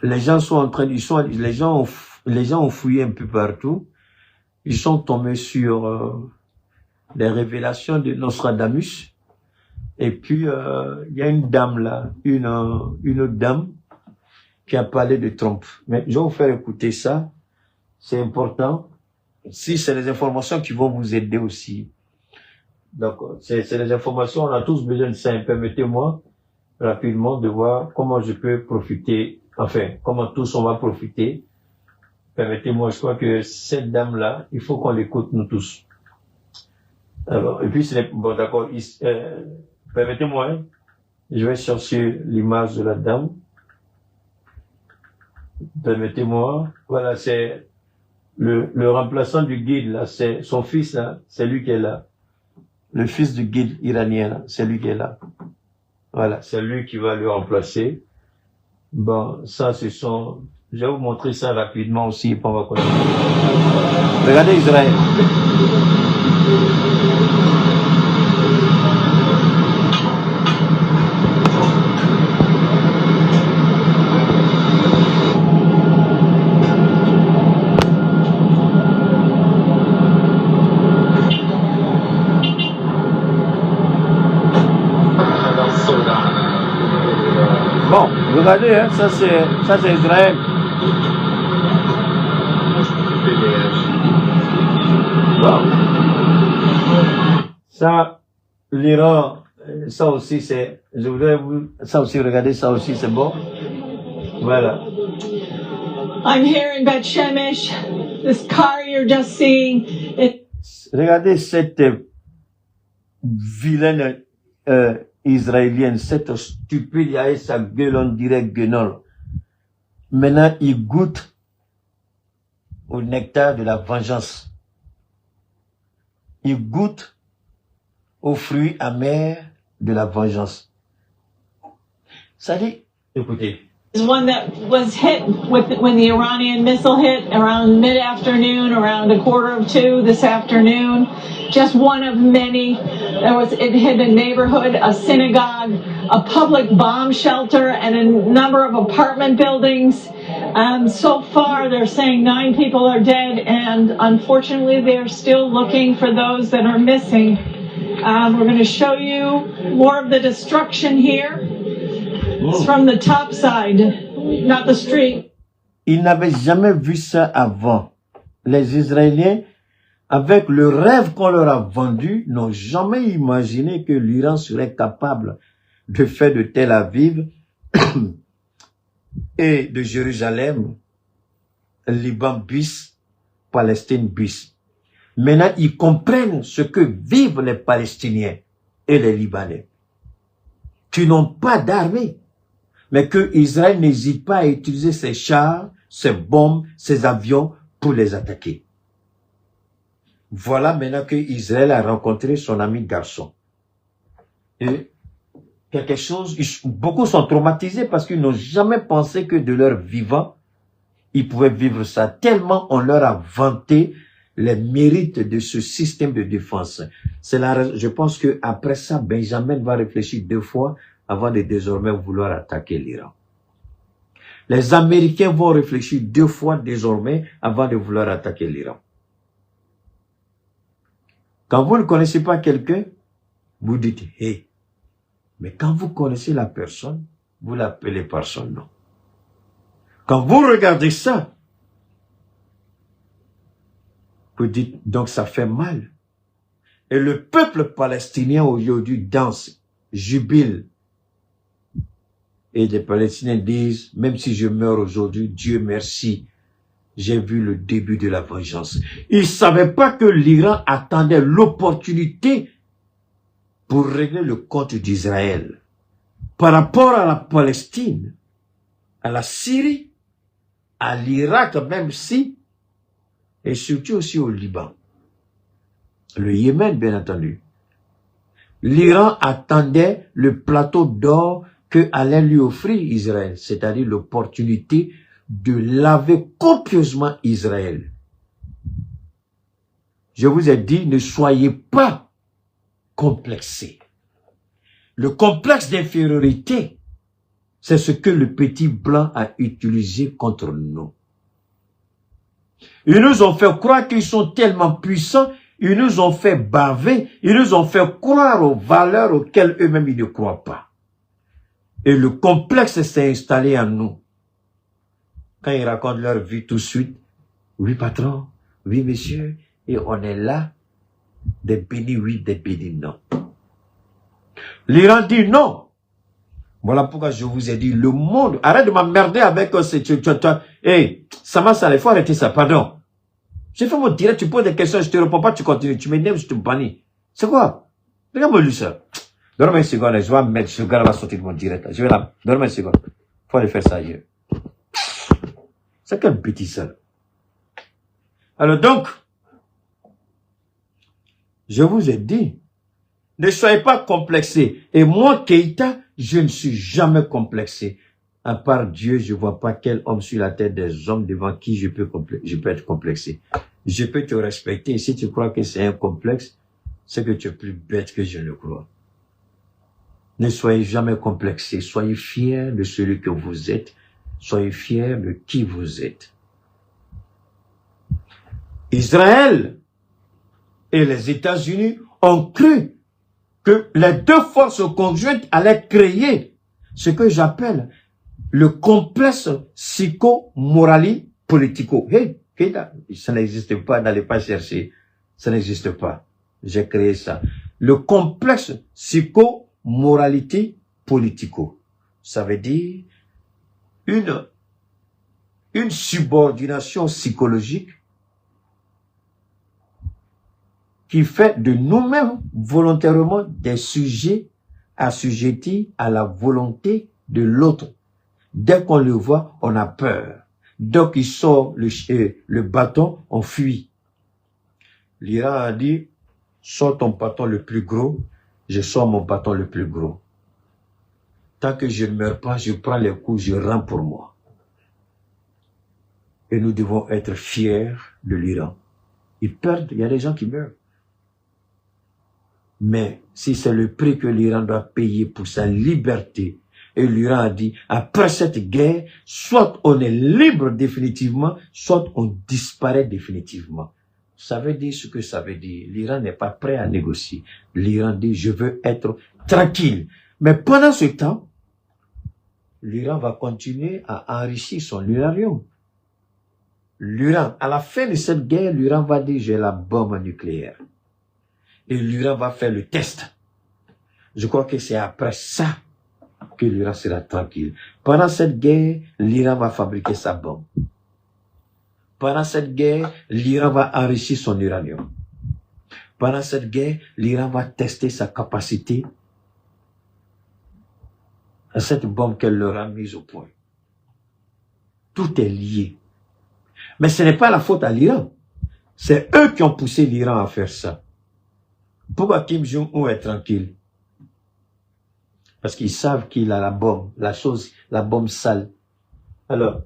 S1: Les gens sont en train, les gens ont fouillé un peu partout. Ils sont tombés sur les révélations de Nostradamus. Et puis, il y a une dame là, une autre dame qui a parlé de Trump. Mais je vais vous faire écouter ça. C'est important. Si c'est les informations qui vont vous aider aussi. Donc, c'est les informations, on a tous besoin de ça. Permettez-moi rapidement de voir comment je peux profiter, enfin, comment tous on va profiter. Permettez-moi, je crois que cette dame-là, il faut qu'on l'écoute nous tous. Alors, et puis, bon, d'accord, permettez-moi, hein, je vais chercher l'image de la dame. Permettez-moi, voilà, c'est le remplaçant du guide, là, c'est son fils, là, c'est lui qui est là. Le fils du guide iranien, là, c'est lui qui est là. Voilà, c'est lui qui va le remplacer. Bon, ça, je vais vous montrer ça rapidement aussi, et puis on va continuer. Regardez Israël. Bon, regardez, hein, ça c'est Israël. Bon. Ça, l'Iran, ça aussi c'est, je voudrais vous, ça aussi, regardez, ça aussi c'est bon. Voilà.
S6: I'm here in Bet Shemesh. This car you're just seeing.
S1: Regardez cette vilaine israélienne, cette stupide, il a sa gueule, on dirait gueule. Maintenant, il goûte au nectar de la vengeance. Il goûte aux fruits amers de la vengeance. Ça dit, écoutez.
S6: One that was hit when the Iranian missile hit around mid-afternoon, around 1:45 this afternoon. Just one of many. It hit a neighborhood, a synagogue, a public bomb shelter, and a number of apartment buildings. So far, they're saying 9 people are dead, and unfortunately, they're still looking for those that are missing. We're going to show you more of the destruction here. It's from the top side, not the street.
S1: Ils n'avaient jamais vu ça avant. Les Israéliens, avec le rêve qu'on leur a vendu, n'ont jamais imaginé que l'Iran serait capable de faire de Tel Aviv et de Jérusalem, Liban bis, Palestine bis. Maintenant, ils comprennent ce que vivent les Palestiniens et les Libanais, qui n'ont pas d'armée, mais que Israël n'hésite pas à utiliser ses chars, ses bombes, ses avions pour les attaquer. Voilà maintenant que Israël a rencontré son ami garçon. Et quelque chose, beaucoup sont traumatisés parce qu'ils n'ont jamais pensé que de leur vivant, ils pouvaient vivre ça. Tellement on leur a vanté les mérites de ce système de défense. C'est là, je pense que après ça, Benjamin va réfléchir 2 fois avant de désormais vouloir attaquer l'Iran. Les Américains vont réfléchir 2 fois désormais avant de vouloir attaquer l'Iran. Quand vous ne connaissez pas quelqu'un, vous dites « hey ». Mais quand vous connaissez la personne, vous l'appelez par son nom. Quand vous regardez ça, vous dites « donc ça fait mal ». Et le peuple palestinien aujourd'hui danse, jubile. Et les Palestiniens disent, même si je meurs aujourd'hui, Dieu merci, j'ai vu le début de la vengeance. Ils ne savaient pas que l'Iran attendait l'opportunité pour régler le compte d'Israël. Par rapport à la Palestine, à la Syrie, à l'Irak même si, et surtout aussi au Liban. Le Yémen, bien entendu. L'Iran attendait le plateau d'or que que allait lui offrir Israël, c'est-à-dire l'opportunité de laver copieusement Israël. Je vous ai dit, ne soyez pas complexés. Le complexe d'infériorité, c'est ce que le petit blanc a utilisé contre nous. Ils nous ont fait croire qu'ils sont tellement puissants, ils nous ont fait baver, ils nous ont fait croire aux valeurs auxquelles eux-mêmes ils ne croient pas. Et le complexe s'est installé en nous. Quand ils racontent leur vie tout de suite, oui patron, oui monsieur, et on est là, des bénis oui, des bénis non. L'Iran dit non. Voilà pourquoi je vous ai dit, le monde, arrête de m'emmerder avec hey, Sama, il faut arrêter ça, pardon. J'ai fait mon direct, tu poses des questions, je te réponds pas, tu continues, tu m'énerves, je te bannis. C'est quoi? Regarde-moi lui ça. Donne-moi une seconde, je vais mettre, ce gars va sortir de mon direct. Je vais là, donne-moi une seconde. Faut aller faire ça ailleurs. C'est quel bêtise ça. Alors donc, je vous ai dit, ne soyez pas complexés. Et moi, Keïta, je ne suis jamais complexé. À part Dieu, je ne vois pas quel homme sur la tête des hommes devant qui je peux être complexé. Je peux te respecter. Et si tu crois que c'est un complexe, c'est que tu es plus bête que je ne le crois. Ne soyez jamais complexés. Soyez fiers de celui que vous êtes. Soyez fiers de qui vous êtes. Israël et les États-Unis ont cru que les deux forces conjointes allaient créer ce que j'appelle le complexe psycho-morali-politico. Hey, ça n'existe pas, n'allez pas chercher. Ça n'existe pas. J'ai créé ça. Le complexe psycho-moralité-politico. Ça veut dire une subordination psychologique qui fait de nous-mêmes volontairement des sujets assujettis à la volonté de l'autre. Dès qu'on le voit, on a peur. Donc il sort le bâton, on fuit. L'Iran a dit, sors ton bâton le plus gros, je sors mon bâton le plus gros. Tant que je ne meurs pas, je prends les coups, je rends pour moi. Et nous devons être fiers de l'Iran. Ils perdent, il y a des gens qui meurent. Mais si c'est le prix que l'Iran doit payer pour sa liberté, et l'Iran a dit, après cette guerre, soit on est libre définitivement, soit on disparaît définitivement. Ça veut dire ce que ça veut dire. L'Iran n'est pas prêt à négocier. L'Iran dit, je veux être tranquille. Mais pendant ce temps, l'Iran va continuer à enrichir son uranium. L'Iran, à la fin de cette guerre, l'Iran va dire, j'ai la bombe nucléaire. Et l'Iran va faire le test. Je crois que c'est après ça que l'Iran sera tranquille. Pendant cette guerre, l'Iran va fabriquer sa bombe. Pendant cette guerre, l'Iran va enrichir son uranium. Pendant cette guerre, l'Iran va tester sa capacité à cette bombe qu'elle leur a mise au point. Tout est lié. Mais ce n'est pas la faute à l'Iran. C'est eux qui ont poussé l'Iran à faire ça. Pourquoi Kim Jong-un est tranquille? Parce qu'ils savent qu'il a la bombe, la bombe sale. Alors,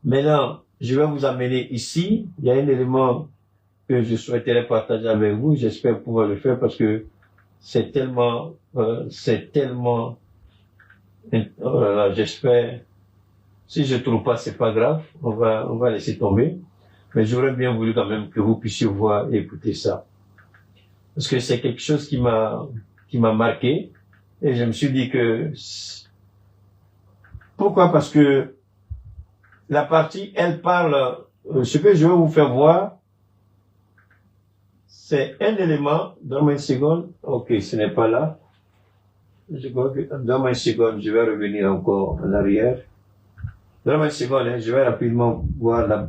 S1: maintenant, je vais vous amener ici. Il y a un élément que je souhaiterais partager avec vous. J'espère pouvoir le faire parce que c'est tellement, oh là là, j'espère. Si je trouve pas, c'est pas grave. On va laisser tomber. Mais j'aurais bien voulu quand même que vous puissiez voir et écouter ça. Parce que c'est quelque chose qui m'a marqué. Et je me suis dit que, pourquoi? Parce que la partie, elle parle, ce que je vais vous faire voir, c'est un élément, donne-moi une seconde, ok, ce n'est pas là, donne-moi une seconde, je vais revenir encore en arrière, donne-moi une seconde, je vais rapidement voir, la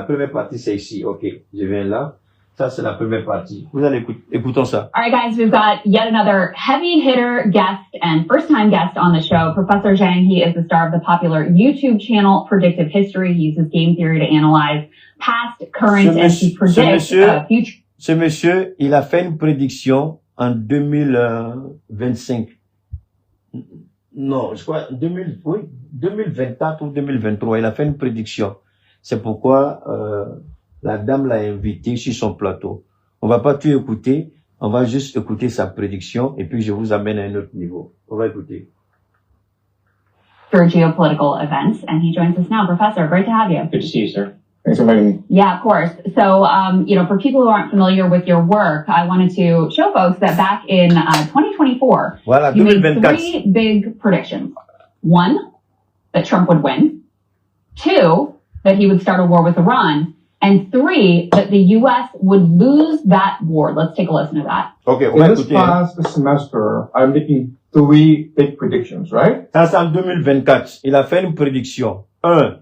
S1: première partie c'est ici, ok, je viens là. Ça, c'est la première partie. Vous allez écoutons ça.
S7: All right, guys, we've got yet another heavy hitter guest and first-time guest on the show. Professor Zhang, he is the star of the popular YouTube channel Predictive History. He uses game theory to analyze past, current, and he predicts future.
S1: Ce monsieur, il a fait une prédiction en 2025. Non, je crois 2024 ou 2023, il a fait une prédiction. C'est pourquoi la dame l'a invité sur son plateau. On va pas tout écouter, on va juste écouter sa prédiction et puis je vous amène à un autre niveau. On va écouter.
S7: For geopolitical events, and he joins us now. Professor, great to have you.
S8: Good to see you, sir. Thanks for inviting me.
S7: Yeah, of course. So, for people who aren't familiar with your work, I wanted to show folks that back in 2024,
S1: Voilà,
S7: you made
S1: 2024.
S7: 3 big predictions. 1, that Trump would win. 2, that he would start a war with Iran. And 3, that the U.S. would lose that war. Let's take a listen to that.
S1: Ok, on va
S8: In this
S1: écouter. Hein.
S8: past semester, I'm making 3 big predictions, right?
S1: Ça, c'est en 2024. Il a fait une prédiction. 1.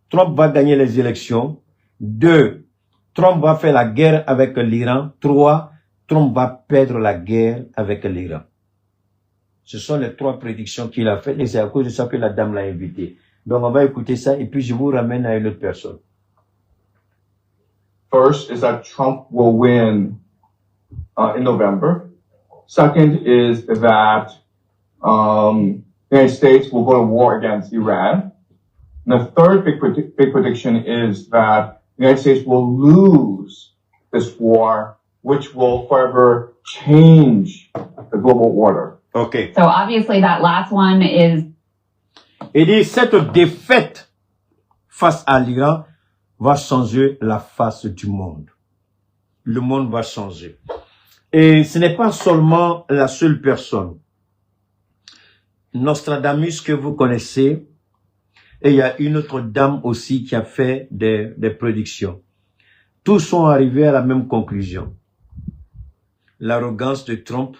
S1: Trump va gagner les élections. 2. Trump va faire la guerre avec l'Iran. 3. Trump va perdre la guerre avec l'Iran. Ce sont les 3 prédictions qu'il a faites et c'est à cause de ça que la dame l'a invité. Donc on va écouter ça et puis je vous ramène à une autre personne.
S8: First is that Trump will win in November. Second is that the United States will go to war against Iran. And the third big prediction is that the United States will lose this war, which will forever change the global order.
S1: Ok.
S7: So obviously that last one is
S1: Il dit cette défaite face à l'Iran va changer la face du monde. Le monde va changer. Et ce n'est pas seulement la seule personne. Nostradamus que vous connaissez, et il y a une autre dame aussi qui a fait des prédictions. Tous sont arrivés à la même conclusion. L'arrogance de Trump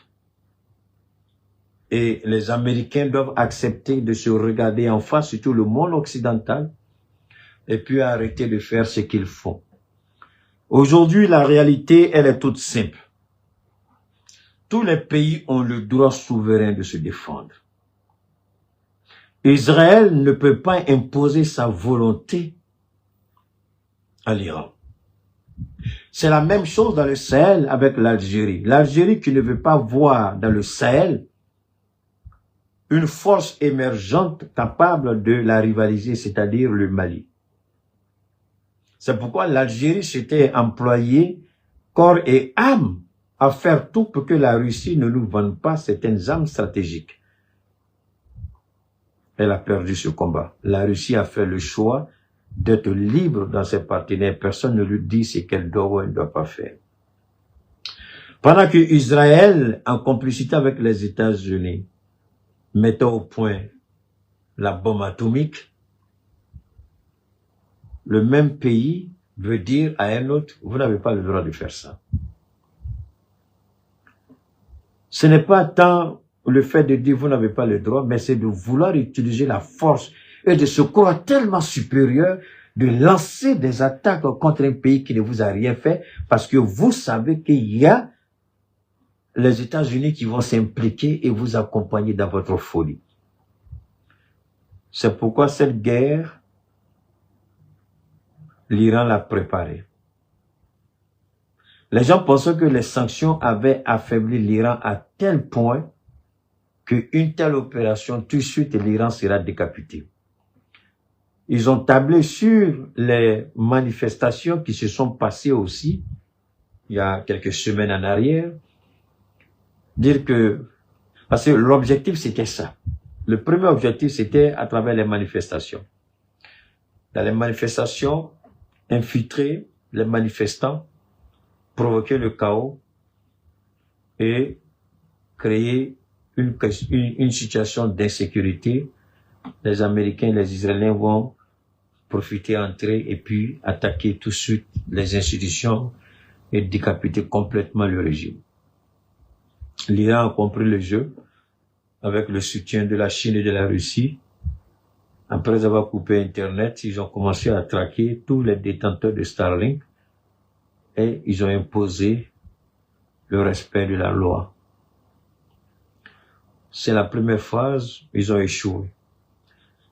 S1: et les Américains doivent accepter de se regarder en face, surtout le monde occidental, et puis arrêter de faire ce qu'ils font. Aujourd'hui, la réalité, elle est toute simple. Tous les pays ont le droit souverain de se défendre. Israël ne peut pas imposer sa volonté à l'Iran. C'est la même chose dans le Sahel avec l'Algérie. L'Algérie qui ne veut pas voir dans le Sahel une force émergente capable de la rivaliser, c'est-à-dire le Mali. C'est pourquoi l'Algérie s'était employée corps et âme à faire tout pour que la Russie ne nous vende pas certaines armes stratégiques. Elle a perdu ce combat. La Russie a fait le choix d'être libre dans ses partenaires. Personne ne lui dit ce qu'elle doit ou elle ne doit pas faire. Pendant que Israël, en complicité avec les États-Unis, mettait au point la bombe atomique, le même pays veut dire à un autre, vous n'avez pas le droit de faire ça. Ce n'est pas tant le fait de dire vous n'avez pas le droit, mais c'est de vouloir utiliser la force et de se croire tellement supérieur, de lancer des attaques contre un pays qui ne vous a rien fait, parce que vous savez qu'il y a les États-Unis qui vont s'impliquer et vous accompagner dans votre folie. C'est pourquoi cette guerre, l'Iran l'a préparée. Les gens pensaient que les sanctions avaient affaibli l'Iran à tel point qu'une telle opération, tout de suite, l'Iran sera décapité. Ils ont tablé sur les manifestations qui se sont passées aussi, il y a quelques semaines en arrière, dire que, parce que l'objectif c'était ça. Le premier objectif c'était à travers les manifestations. Dans les manifestations, infiltrer les manifestants, provoquer le chaos et créer une situation d'insécurité. Les Américains et les Israéliens vont profiter, entrer et puis attaquer tout de suite les institutions et décapiter complètement le régime. L'Iran a compris le jeu avec le soutien de la Chine et de la Russie. Après avoir coupé Internet, ils ont commencé à traquer tous les détenteurs de Starlink et ils ont imposé le respect de la loi. C'est la première phase, ils ont échoué.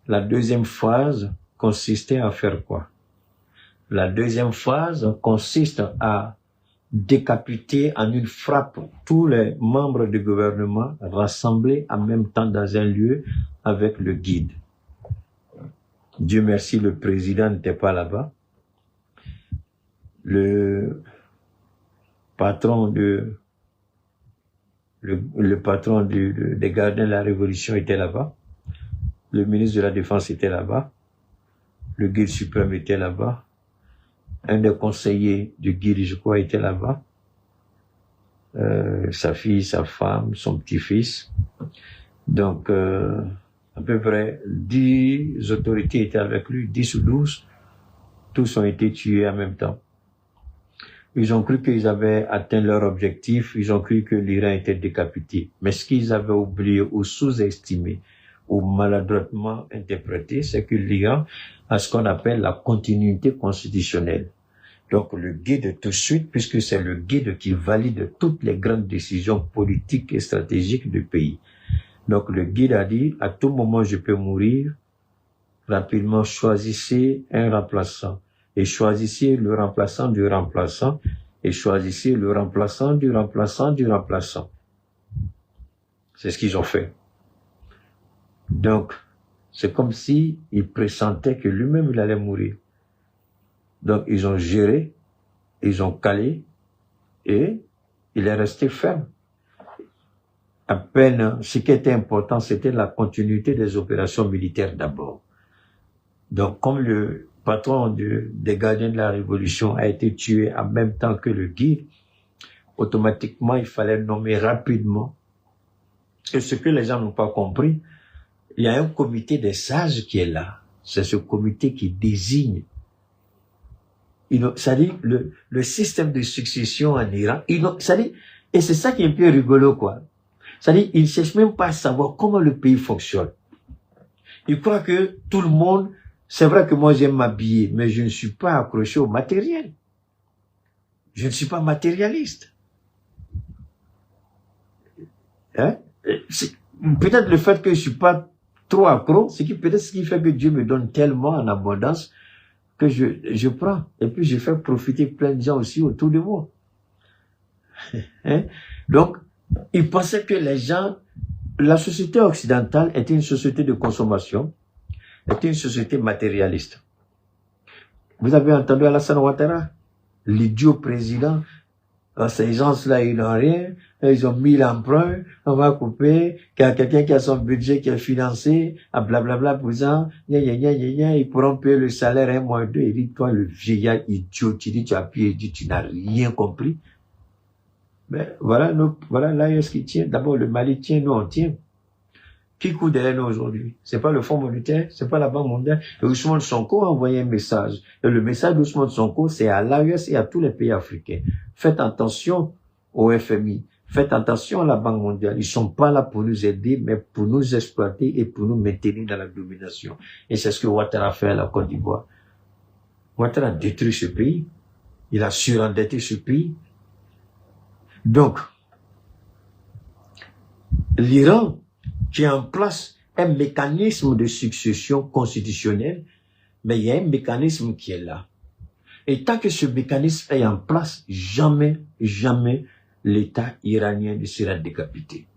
S1: La deuxième phase consistait à faire quoi? La deuxième phase consiste à décapité en une frappe tous les membres du gouvernement rassemblés en même temps dans un lieu avec le guide. Dieu merci, le président n'était pas là-bas. Le patron des gardiens de la Révolution était là-bas. Le ministre de la Défense était là-bas. Le guide suprême était là-bas. Un des conseillers du guide, je crois, était là-bas. Sa fille, sa femme, son petit-fils. Donc, à peu près 10 autorités étaient avec lui, 10 ou 12. Tous ont été tués en même temps. Ils ont cru qu'ils avaient atteint leur objectif, ils ont cru que l'Iran était décapité. Mais ce qu'ils avaient oublié ou sous-estimé ou maladroitement interprété, c'est que l'Iran a ce qu'on appelle la continuité constitutionnelle. Donc le guide tout de suite, puisque c'est le guide qui valide toutes les grandes décisions politiques et stratégiques du pays. Donc le guide a dit, à tout moment je peux mourir, rapidement choisissez un remplaçant. Et choisissez le remplaçant du remplaçant, et choisissez le remplaçant du remplaçant du remplaçant. C'est ce qu'ils ont fait. Donc, c'est comme si il pressentait que lui-même il allait mourir. Donc, ils ont géré, ils ont calé, et il est resté ferme. À peine, ce qui était important, c'était la continuité des opérations militaires d'abord. Donc, comme le patron des gardiens de la Révolution a été tué en même temps que le guide, automatiquement, il fallait nommer rapidement. Et ce que les gens n'ont pas compris, il y a un comité des sages qui est là. C'est ce comité qui désigne. C'est-à-dire, le système de succession en Iran, c'est-à-dire, et c'est ça qui est un peu rigolo, quoi. C'est-à-dire, ils ne cherchent même pas à savoir comment le pays fonctionne. Ils croient que tout le monde. C'est vrai que moi j'aime m'habiller, mais je ne suis pas accroché au matériel. Je ne suis pas matérialiste. Hein? Peut-être le fait que je suis pas trop accro, c'est peut-être ce qui fait que Dieu me donne tellement en abondance que je prends. Et puis je fais profiter plein de gens aussi autour de moi. Hein? Donc, ils pensaient que les gens, la société occidentale était une société de consommation, était une société matérialiste. Vous avez entendu Alassane Ouattara, l'idiot président. Ces gens-là, ils n'ont rien. Ils ont 1000 emprunts. On va couper. Qu'il y a quelqu'un qui a son budget qui est financé. À blablabla pour ça. Ils pourront payer le salaire un mois ou deux. Il dit, toi, le vieillard idiot, tu dis, tu as payé, tu n'as rien compris. Mais voilà là, ce qui tient. D'abord, le Mali tient, nous on tient. Qui coûte derrière nous aujourd'hui? C'est pas le Fonds monétaire, c'est pas la Banque mondiale. Et Ousmane Sonko a envoyé un message. Et le message d'Ousmane Sonko, c'est à l'AES et à tous les pays africains. Faites attention au FMI. Faites attention à la Banque mondiale. Ils sont pas là pour nous aider, mais pour nous exploiter et pour nous maintenir dans la domination. Et c'est ce que Ouattara a fait à la Côte d'Ivoire. Ouattara a détruit ce pays. Il a surendetté ce pays. Donc, l'Iran, qui a en place un mécanisme de succession constitutionnelle, mais il y a un mécanisme qui est là. Et tant que ce mécanisme est en place, jamais l'État iranien ne sera décapité.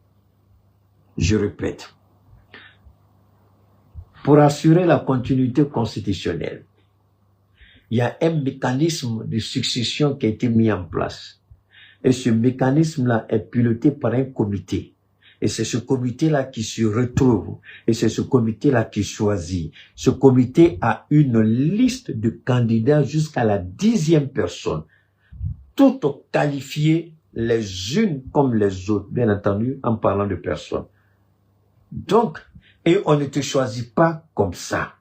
S1: Je répète. Pour assurer la continuité constitutionnelle, il y a un mécanisme de succession qui a été mis en place. Et ce mécanisme-là est piloté par un comité. Et c'est ce comité-là qui se retrouve. Et c'est ce comité-là qui choisit. Ce comité a une liste de candidats jusqu'à la 10e personne. Toutes qualifiées les unes comme les autres, bien entendu, en parlant de personnes. Donc, et on ne te choisit pas comme ça.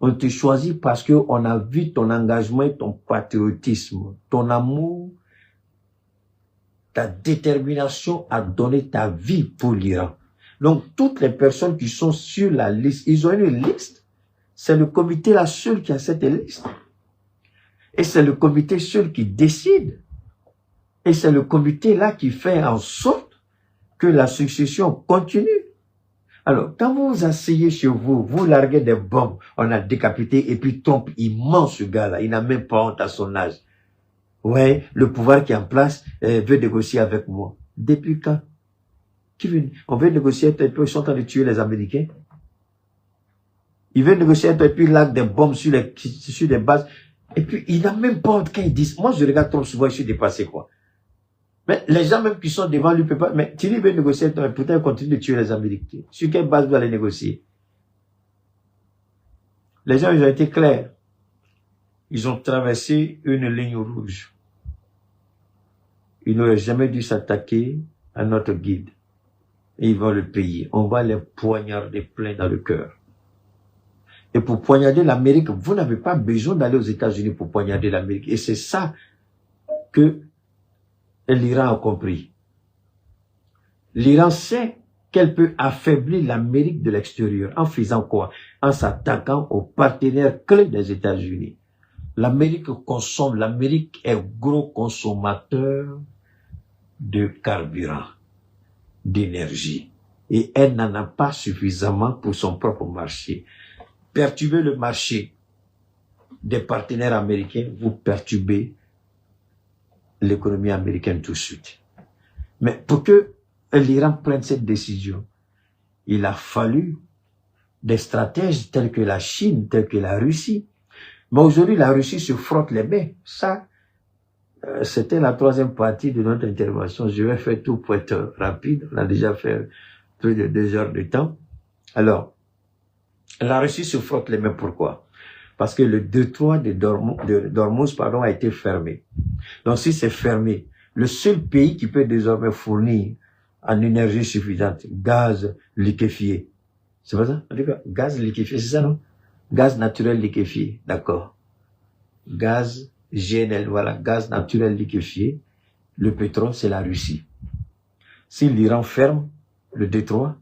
S1: On te choisit parce que on a vu ton engagement et ton patriotisme, ton amour, ta détermination à donner ta vie pour l'Iran. Donc, toutes les personnes qui sont sur la liste, ils ont une liste. C'est le comité là seul qui a cette liste. Et c'est le comité seul qui décide. Et c'est le comité là qui fait en sorte que la succession continue. Alors, quand vous vous asseyez chez vous, vous larguez des bombes, on a décapité, et puis Trump, il ment ce gars-là, il n'a même pas honte à son âge. Ouais, le pouvoir qui est en place veut négocier avec moi. Depuis quand? On veut négocier et puis ils sont en train de tuer les Américains. Ils veulent négocier et puis là des bombes sur des bases. Et puis il n'a même pas quand ils disent. Moi je regarde trop souvent, je suis dépassé quoi. Mais les gens même qui sont devant lui ne peuvent pas. Mais Thierry veut négocier, peut-être continue de tuer les Américains. Sur quelle base vous allez négocier? Les gens ils ont été clairs. Ils ont traversé une ligne rouge. Ils n'auraient jamais dû s'attaquer à notre guide. Et ils vont le payer. On va les poignarder plein dans le cœur. Et pour poignarder l'Amérique, vous n'avez pas besoin d'aller aux États-Unis pour poignarder l'Amérique. Et c'est ça que l'Iran a compris. L'Iran sait qu'elle peut affaiblir l'Amérique de l'extérieur. En faisant quoi? En s'attaquant aux partenaires clés des États-Unis. L'Amérique consomme, l'Amérique est gros consommateur de carburant, d'énergie. Et elle n'en a pas suffisamment pour son propre marché. Perturber le marché des partenaires américains, vous perturbez l'économie américaine tout de suite. Mais pour que l'Iran prenne cette décision, il a fallu des stratèges tels que la Chine, tels que la Russie. Mais aujourd'hui, la Russie se frotte les mains. Ça, c'était la troisième partie de notre intervention. Je vais faire tout pour être rapide. On a déjà fait plus de 2 heures de temps. Alors, la Russie se frotte les mains. Pourquoi? Parce que le détroit d'Ormuz, a été fermé. Donc, si c'est fermé, le seul pays qui peut désormais fournir en énergie suffisante, gaz liquéfié, c'est pas ça? En tout cas, gaz liquéfié, c'est ça, non? Gaz naturel liquéfié, d'accord. Gaz GNL, voilà, gaz naturel liquéfié. Le pétrole, c'est la Russie. Si l'Iran ferme le détroit,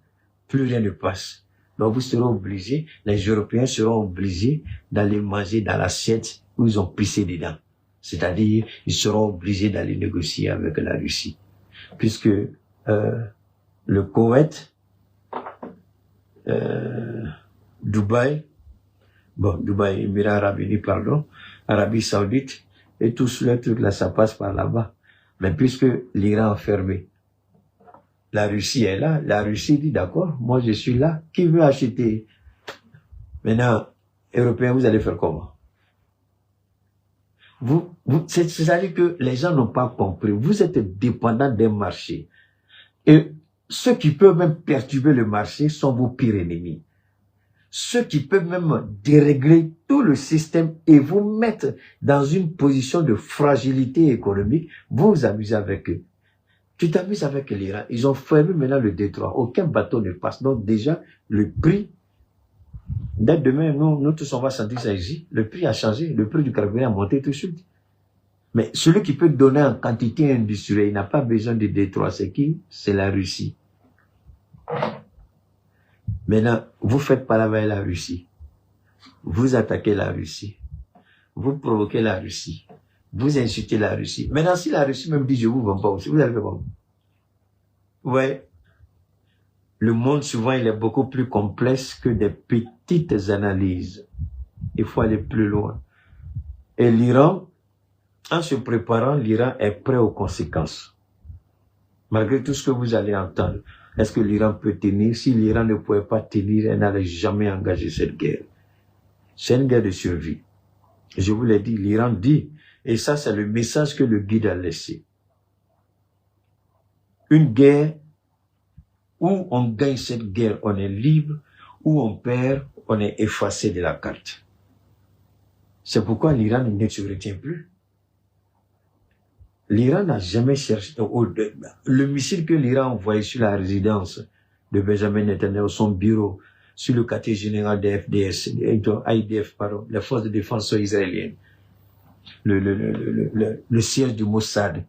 S1: plus rien ne passe. Donc vous serez obligés, les Européens seront obligés d'aller manger dans l'assiette où ils ont pissé dedans. C'est-à-dire, ils seront obligés d'aller négocier avec la Russie. Puisque le Koweït, Dubaï, Émirats Arabes Unis, pardon, Arabie Saoudite, et tout ce truc là, ça passe par là-bas. Mais puisque l'Iran a fermé, la Russie est là, la Russie dit d'accord, moi je suis là, qui veut acheter? Maintenant, Européens, vous allez faire comment? C'est-à-dire que les gens n'ont pas compris, vous êtes dépendants des marchés. Et ceux qui peuvent même perturber le marché sont vos pires ennemis. Ceux qui peuvent même dérégler tout le système et vous mettre dans une position de fragilité économique, vous vous amusez avec eux. Tu t'amuses avec l'Iran. Ils ont fermé maintenant le détroit. Aucun bateau ne passe. Donc déjà, le prix, dès demain, nous tous on va sentir ça ici. Le prix a changé. Le prix du carburant a monté tout de suite. Mais celui qui peut donner en quantité industrielle, il n'a pas besoin de détroit. C'est qui? C'est la Russie. Maintenant, vous faites pas avec la Russie. Vous attaquez la Russie. Vous provoquez la Russie. Vous insultez la Russie. Maintenant, si la Russie même dit je vous vends pas aussi, vous allez faire comment? Ouais. Le monde, souvent, il est beaucoup plus complexe que des petites analyses. Il faut aller plus loin. Et l'Iran, en se préparant, l'Iran est prêt aux conséquences. Malgré tout ce que vous allez entendre. Est-ce que l'Iran peut tenir? Si l'Iran ne pouvait pas tenir, elle n'allait jamais engager cette guerre. C'est une guerre de survie. Je vous l'ai dit, l'Iran dit, et ça c'est le message que le guide a laissé. Une guerre où on gagne cette guerre, on est libre, où on perd, on est effacé de la carte. C'est pourquoi l'Iran ne se retient plus. L'Iran n'a jamais cherché, le missile que l'Iran a envoyé sur la résidence de Benjamin Netanyahu, son bureau, sur le quartier général des FDS, IDF, pardon, les forces de défense israéliennes, le siège du Mossad,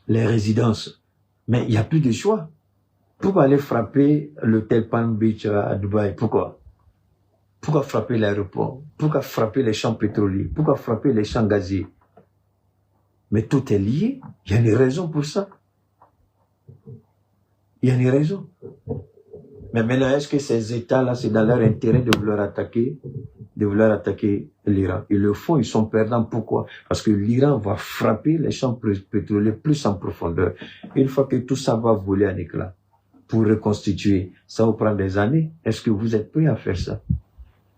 S1: les résidences. Mais il n'y a plus de choix. Pourquoi aller frapper l'hôtel Palm Beach à Dubaï? Pourquoi? Pourquoi frapper l'aéroport? Pourquoi frapper les champs pétroliers? Pourquoi frapper les champs gaziers? Mais tout est lié. Il y a une raison pour ça. Il y a une raison. Mais maintenant, est-ce que ces États-là, c'est dans leur intérêt de vouloir attaquer de vouloir attaquer l'Iran. Ils le font, ils sont perdants. Pourquoi? Parce que l'Iran va frapper les champs pétroliers plus en profondeur. Une fois que tout ça va voler en éclats, pour reconstituer, ça va prendre des années. Est-ce que vous êtes prêts à faire ça?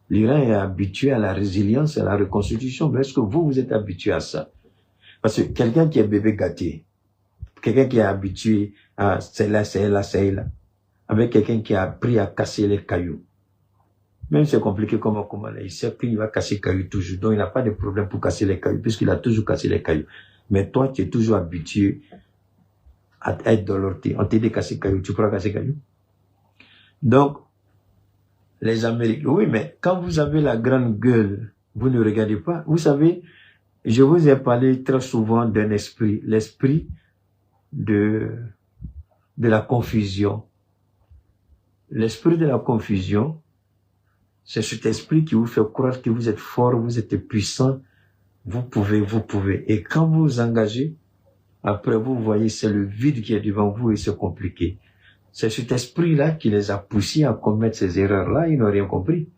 S1: L'Iran est habitué à la résilience et à la reconstitution, mais est-ce que vous êtes habitué à ça? Parce que quelqu'un qui est bébé gâté, quelqu'un qui est habitué à c'est là, avec quelqu'un qui a appris à casser les cailloux, même si c'est compliqué comme il sait qu'il va casser les cailloux toujours, donc il n'a pas de problème pour casser les cailloux, puisqu'il a toujours cassé les cailloux. Mais toi, tu es toujours habitué à être dans l'ortie. On t'a dit casser les cailloux, tu pourras casser les cailloux. Donc, les Américains, oui, mais quand vous avez la grande gueule, vous ne regardez pas. Vous savez, je vous ai parlé très souvent d'un esprit, l'esprit de la confusion. L'esprit de la confusion, c'est cet esprit qui vous fait croire que vous êtes fort, vous êtes puissant, vous pouvez. Et quand vous vous engagez, après vous voyez, c'est le vide qui est devant vous et c'est compliqué. C'est cet esprit-là qui les a poussés à commettre ces erreurs-là, ils n'ont rien compris.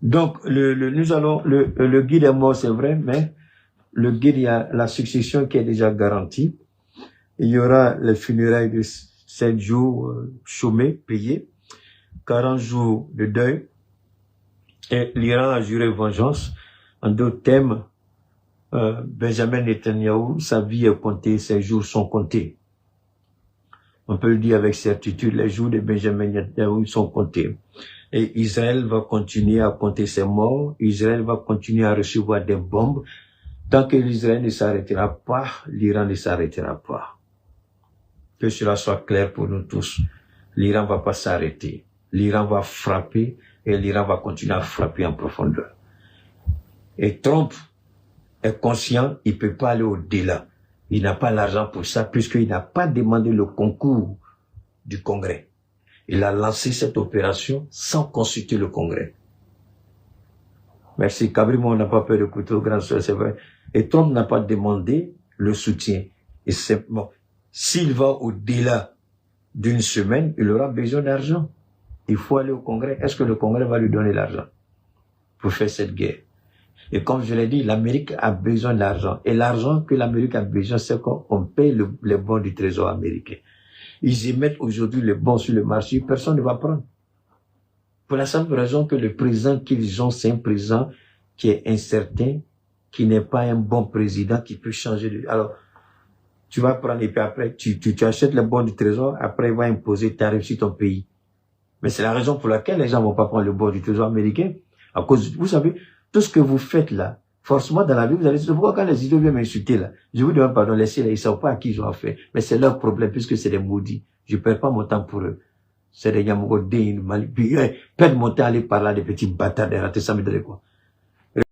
S1: Donc, le guide est mort, c'est vrai, mais le guide, il y a la succession qui est déjà garantie. Il y aura les funérailles de 7 jours chômés, payés, 40 jours de deuil, et l'Iran a juré vengeance. En d'autres termes, Benjamin Netanyahu, sa vie est comptée, ses jours sont comptés. On peut le dire avec certitude, les jours de Benjamin Netanyahu sont comptés. Et Israël va continuer à compter ses morts, Israël va continuer à recevoir des bombes. Tant que l'Israël ne s'arrêtera pas, l'Iran ne s'arrêtera pas. Que cela soit clair pour nous tous. L'Iran va pas s'arrêter. L'Iran va frapper et l'Iran va continuer à frapper en profondeur. Et Trump est conscient, il peut pas aller au-delà. Il n'a pas l'argent pour ça puisqu'il n'a pas demandé le concours du Congrès. Il a lancé cette opération sans consulter le Congrès. Merci. Cabrimo n'a pas peur de couteau, grand soeur, c'est vrai. Et Trump n'a pas demandé le soutien. Et c'est bon. S'il va au-delà d'une semaine, il aura besoin d'argent. Il faut aller au Congrès. Est-ce que le Congrès va lui donner l'argent pour faire cette guerre? Et comme je l'ai dit, l'Amérique a besoin d'argent. Et l'argent que l'Amérique a besoin, c'est qu'on paye les bons du Trésor américain. Ils émettent aujourd'hui les bons sur le marché, personne ne va prendre. Pour la simple raison que le président qu'ils ont, c'est un président qui est incertain, qui n'est pas un bon président, qui peut changer de... Alors, tu vas prendre et puis après, tu achètes les bons du Trésor, après il va imposer tarif sur ton pays. Mais c'est la raison pour laquelle les gens vont pas prendre le bon du Trésor américain. À cause, vous savez, tout ce que vous faites là, forcément dans la vie, vous allez se dire, pourquoi quand les idiots viennent m'insulter là, je vous demande pardon, laissez-les, ils savent pas à qui ils ont affaire. Mais c'est leur problème, puisque c'est des maudits. Je perds pas mon temps pour eux. C'est des Yamogo, perdre mon temps à aller parler à des petits bâtards, des ratés, ça me donne quoi.